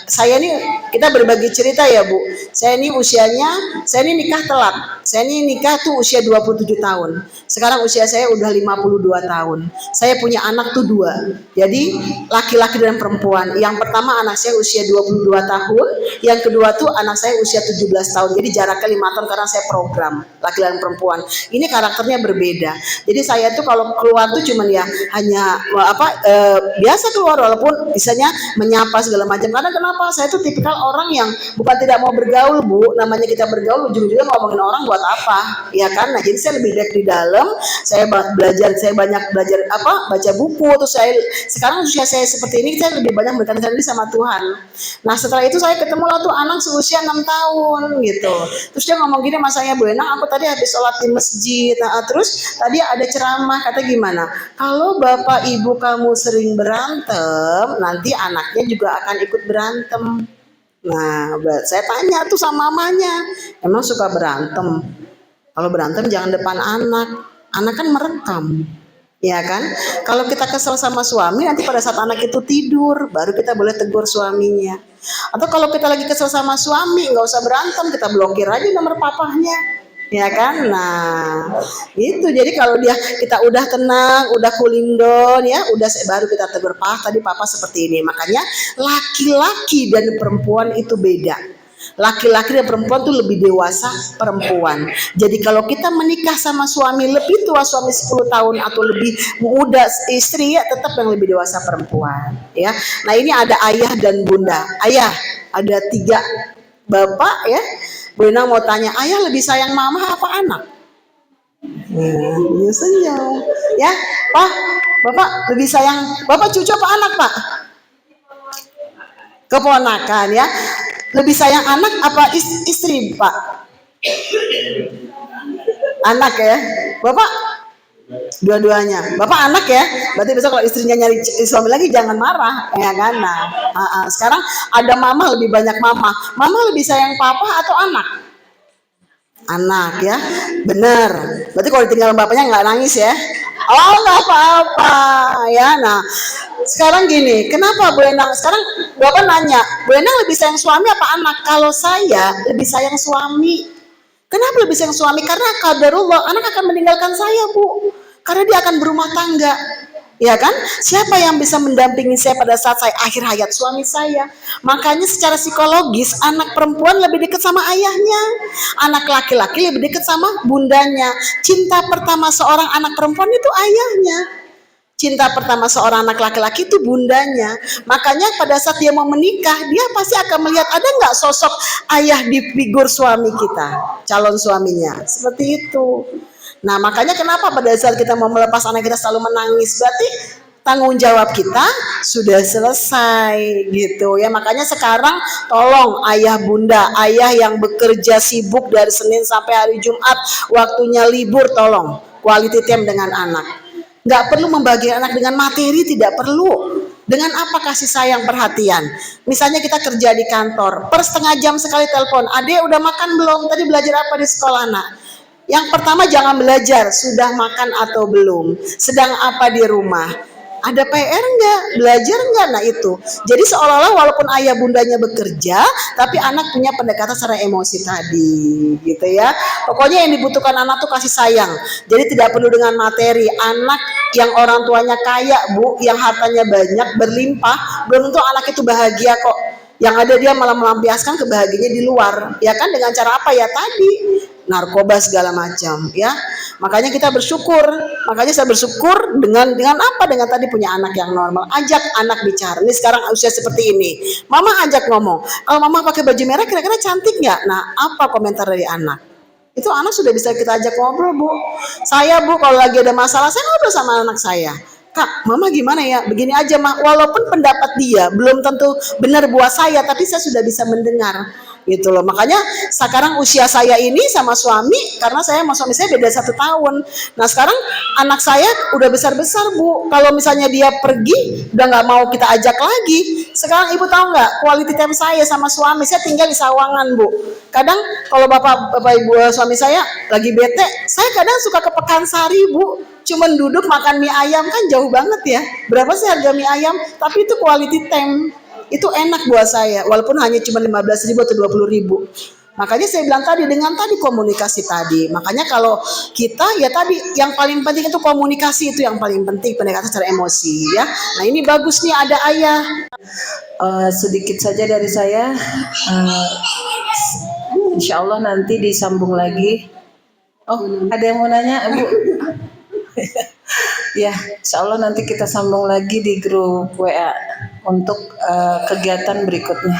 S5: Saya nih, kita berbagi cerita ya Bu. Saya ini nikah telat. Saya ini nikah tuh usia 27 tahun. Sekarang usia saya udah 52 tahun. Saya punya anak tuh 2. Jadi laki-laki dan perempuan. Yang pertama anak saya usia 22 tahun. Yang kedua tuh anak saya usia 17 tahun. Jadi jaraknya 5 tahun karena saya program laki-laki dan perempuan. Ini karakternya berbeda. Jadi saya tuh kalau keluar tuh cuman ya hanya biasa keluar, walaupun misalnya menyapa segala macam. Karena kenapa? Saya tuh tipikal orang yang bukan tidak mau bergaul Bu. Namanya kita bergaul ujung-ujungnya ngomongin orang buat apa? Ya kan? Nah, jadi saya lebih baik di dalam. Saya banyak belajar baca buku. Terus sekarang usia saya seperti ini, saya lebih banyak mendekatkan diri sama Tuhan. Nah, setelah itu saya ketemu lah tuh anak seusia 6 tahun gitu. Terus dia ngomong gini sama saya, Bu Endang, aku tadi habis sholat di masjid. Nah, terus tadi ada ceramah, kata gimana? Kalau bapak ibu kamu sering berantem, nanti anaknya juga akan ikut berantem. Nah, saya tanya tuh sama mamanya, emang suka berantem? Kalau berantem jangan depan anak kan merekam, ya kan? Kalau kita kesel sama suami, nanti pada saat anak itu tidur, baru kita boleh tegur suaminya. Atau kalau kita lagi kesel sama suami, nggak usah berantem, kita blokir aja nomor papahnya. Ya kan? Nah, itu jadi kalau kita udah tenang, udah cooling down ya, baru kita tegur, Pak, tadi papa seperti ini. Makanya laki-laki dan perempuan itu beda. Laki-laki dan perempuan tuh lebih dewasa perempuan. Jadi kalau kita menikah sama suami lebih tua suami 10 tahun atau lebih muda istri, ya tetap yang lebih dewasa perempuan ya. Nah ini ada ayah dan bunda. Ayah ada 3 bapak ya. Bu Endang mau tanya, ayah lebih sayang mama apa anak? Ya senyum ya. Pak, bapak lebih sayang bapak cucu apa anak pak? Keponakan ya. Lebih sayang anak apa istri pak? Anak ya. Bapak dua-duanya. Bapak anak ya. Berarti besok kalau istrinya nyari suami lagi jangan marah ya kan. Nah, sekarang ada mama lebih banyak mama. Mama lebih sayang papa atau anak? Anak ya. Bener. Berarti kalau ditinggal bapaknya nggak nangis ya. Oh nggak apa-apa ya. Nah sekarang gini, kenapa Bu Endang? Sekarang Bapak nanya, Bu Endang lebih sayang suami apa anak? Kalau saya lebih sayang suami. Kenapa lebih sayang suami? Karena qadarullah anak akan meninggalkan saya Bu. Karena dia akan berumah tangga. Ya kan? Siapa yang bisa mendampingi saya pada saat saya akhir hayat? Suami saya. Makanya secara psikologis anak perempuan lebih dekat sama ayahnya, anak laki-laki lebih dekat sama bundanya. Cinta pertama seorang anak perempuan itu ayahnya. Cinta pertama seorang anak laki-laki itu bundanya. Makanya pada saat dia mau menikah, dia pasti akan melihat ada nggak sosok ayah di figur suami kita, calon suaminya. Seperti itu. Nah makanya kenapa pada saat kita mau melepas anak kita selalu menangis, berarti tanggung jawab kita sudah selesai gitu ya. Makanya sekarang tolong ayah bunda, ayah yang bekerja sibuk dari Senin sampai hari Jumat, waktunya libur, tolong quality time dengan anak. Nggak perlu membagi anak dengan materi, tidak perlu. Dengan apa kasih sayang perhatian. Misalnya kita kerja di kantor, per setengah jam sekali telepon, adek udah makan belum, tadi belajar apa di sekolah nak? Yang pertama jangan belajar, sudah makan atau belum, sedang apa di rumah, ada PR nggak, belajar nggak, nah itu. Jadi seolah-olah walaupun ayah bundanya bekerja, tapi anak punya pendekatan secara emosi tadi, gitu ya. Pokoknya yang dibutuhkan anak tuh kasih sayang. Jadi tidak perlu dengan materi. Anak yang orang tuanya kaya Bu, yang hartanya banyak, berlimpah, belum tentu anak itu bahagia kok. Yang ada dia malah melampiaskan kebahagiaannya di luar, ya kan, dengan cara apa ya tadi, narkoba segala macam ya. Makanya kita bersyukur, makanya saya bersyukur dengan apa, dengan tadi punya anak yang normal. Ajak anak bicara. Ini sekarang usia seperti ini, mama ajak ngomong, kalau mama pakai baju merah kira-kira cantik nggak? Nah apa komentar dari anak? Itu anak sudah bisa kita ajak ngobrol Bu. Saya Bu kalau lagi ada masalah saya ngobrol sama anak saya, Kak, mama gimana ya? Begini aja mah, walaupun pendapat dia belum tentu benar buat saya, tapi saya sudah bisa mendengar, gitu loh. Makanya sekarang usia saya ini sama suami, karena saya sama suami saya beda 1 tahun. Nah sekarang anak saya udah besar-besar Bu. Kalau misalnya dia pergi, udah nggak mau kita ajak lagi. Sekarang ibu tahu nggak, quality time saya sama suami, saya tinggal di Sawangan Bu. Kadang kalau bapak ibu suami saya lagi bete, saya kadang suka ke Pekansari Bu. Cuman duduk makan mie ayam, kan jauh banget ya. Berapa sih harga mie ayam? Tapi itu quality time. Itu enak buat saya. Walaupun hanya cuma 15.000 atau 20.000. Makanya saya bilang tadi, dengan tadi komunikasi tadi. Makanya kalau kita ya tadi, yang paling penting itu komunikasi, itu yang paling penting, pendekatan secara emosi ya. Nah ini bagus nih ada ayah.
S6: Sedikit saja dari saya. Insya Allah nanti disambung lagi. Oh ada yang mau nanya Bu? Ya, insya Allah nanti kita sambung lagi di grup WA untuk kegiatan berikutnya.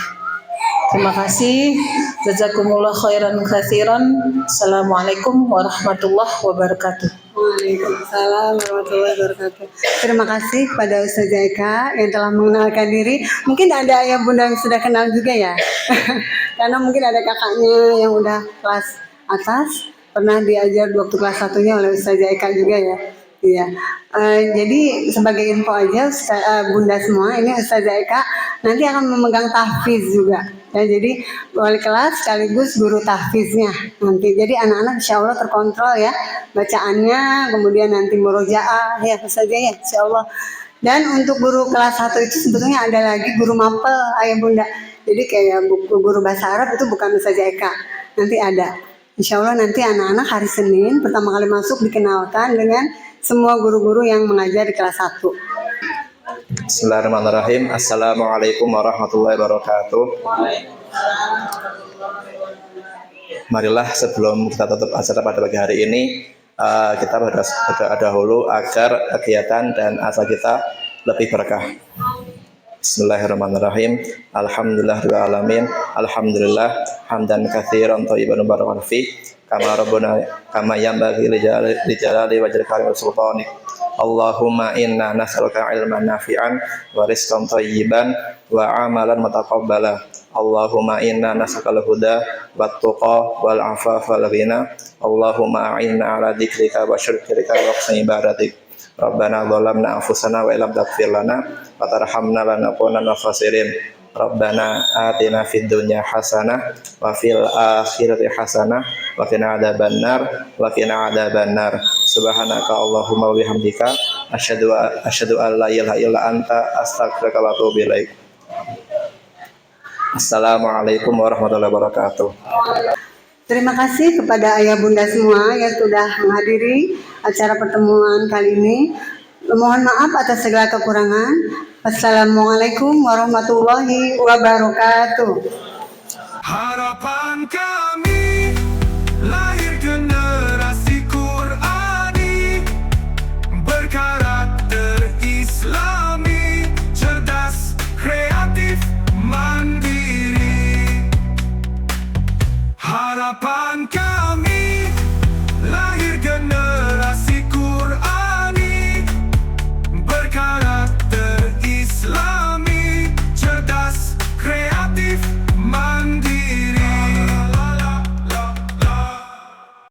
S6: Terima kasih. Jazakumullah khairan katsiran. Assalamualaikum warahmatullahi wabarakatuh.
S1: Waalaikumsalam warahmatullahi wabarakatuh. Terima kasih pada Ustazah Eka yang telah mengenalkan diri. Mungkin ada ayah bunda yang sudah kenal juga ya. Karena mungkin ada kakaknya yang udah kelas atas, pernah diajar waktu kelas 1-nya oleh Ustazah Eka juga ya. Iya. Jadi sebagai info aja bunda semua, ini Ustazah Eka nanti akan memegang tahfiz juga. Ya, jadi wali kelas sekaligus guru tahfiznya nanti. Jadi anak-anak insya Allah terkontrol ya bacaannya, kemudian nanti murojaah ya saja ya insya Allah. Dan untuk guru kelas 1 itu sebetulnya ada lagi guru mapel ayah bunda. Jadi kayak guru bahasa Arab itu bukan Ustazah Eka, nanti ada. Insya Allah nanti anak-anak hari Senin pertama kali masuk dikenalkan dengan semua guru-guru yang mengajar di kelas 1.
S7: Bismillahirrahmanirrahim. Assalamualaikum warahmatullahi wabarakatuh. Marilah sebelum kita tutup acara pada pagi hari ini, kita berdoa dahulu agar kegiatan dan acara kita lebih berkah. Bismillahirrahmanirrahim. Alhamdulillahirrahmanirrahim. Alhamdulillah hamdan katsiran thayyiban mubarakan fi kama rabbuna kama yanbaghi li jalali wajhil karim sultanik. Allahumma inna nas'aluka ilman nafi'an wa rizqan thayyiban wa amalan mutaqabbala. Allahumma inna nas'aluka al-huda wat tuqa wal afafa wal ghina. Allahumma a'inna ala dzikrika wa syukrika wa husni ibadatik. Rabbana zalamna anfusana wa illam taghfir lana wa tarhamna lanakunanna khasirin. Rabbana atina fid dunya hasanah wa fil akhirati hasanah wa qina adzabannar wa qina adzabannar. Subhanaka Allahumma wa bihamdika asyhadu an la ilaha illa anta astaghfiruka wa atubu ilaik. Assalamualaikum warahmatullahi wabarakatuh.
S1: Terima kasih kepada ayah bunda semua yang sudah menghadiri acara pertemuan kali ini. Mohon maaf atas segala kekurangan. Assalamualaikum warahmatullahi wabarakatuh.
S8: Harapan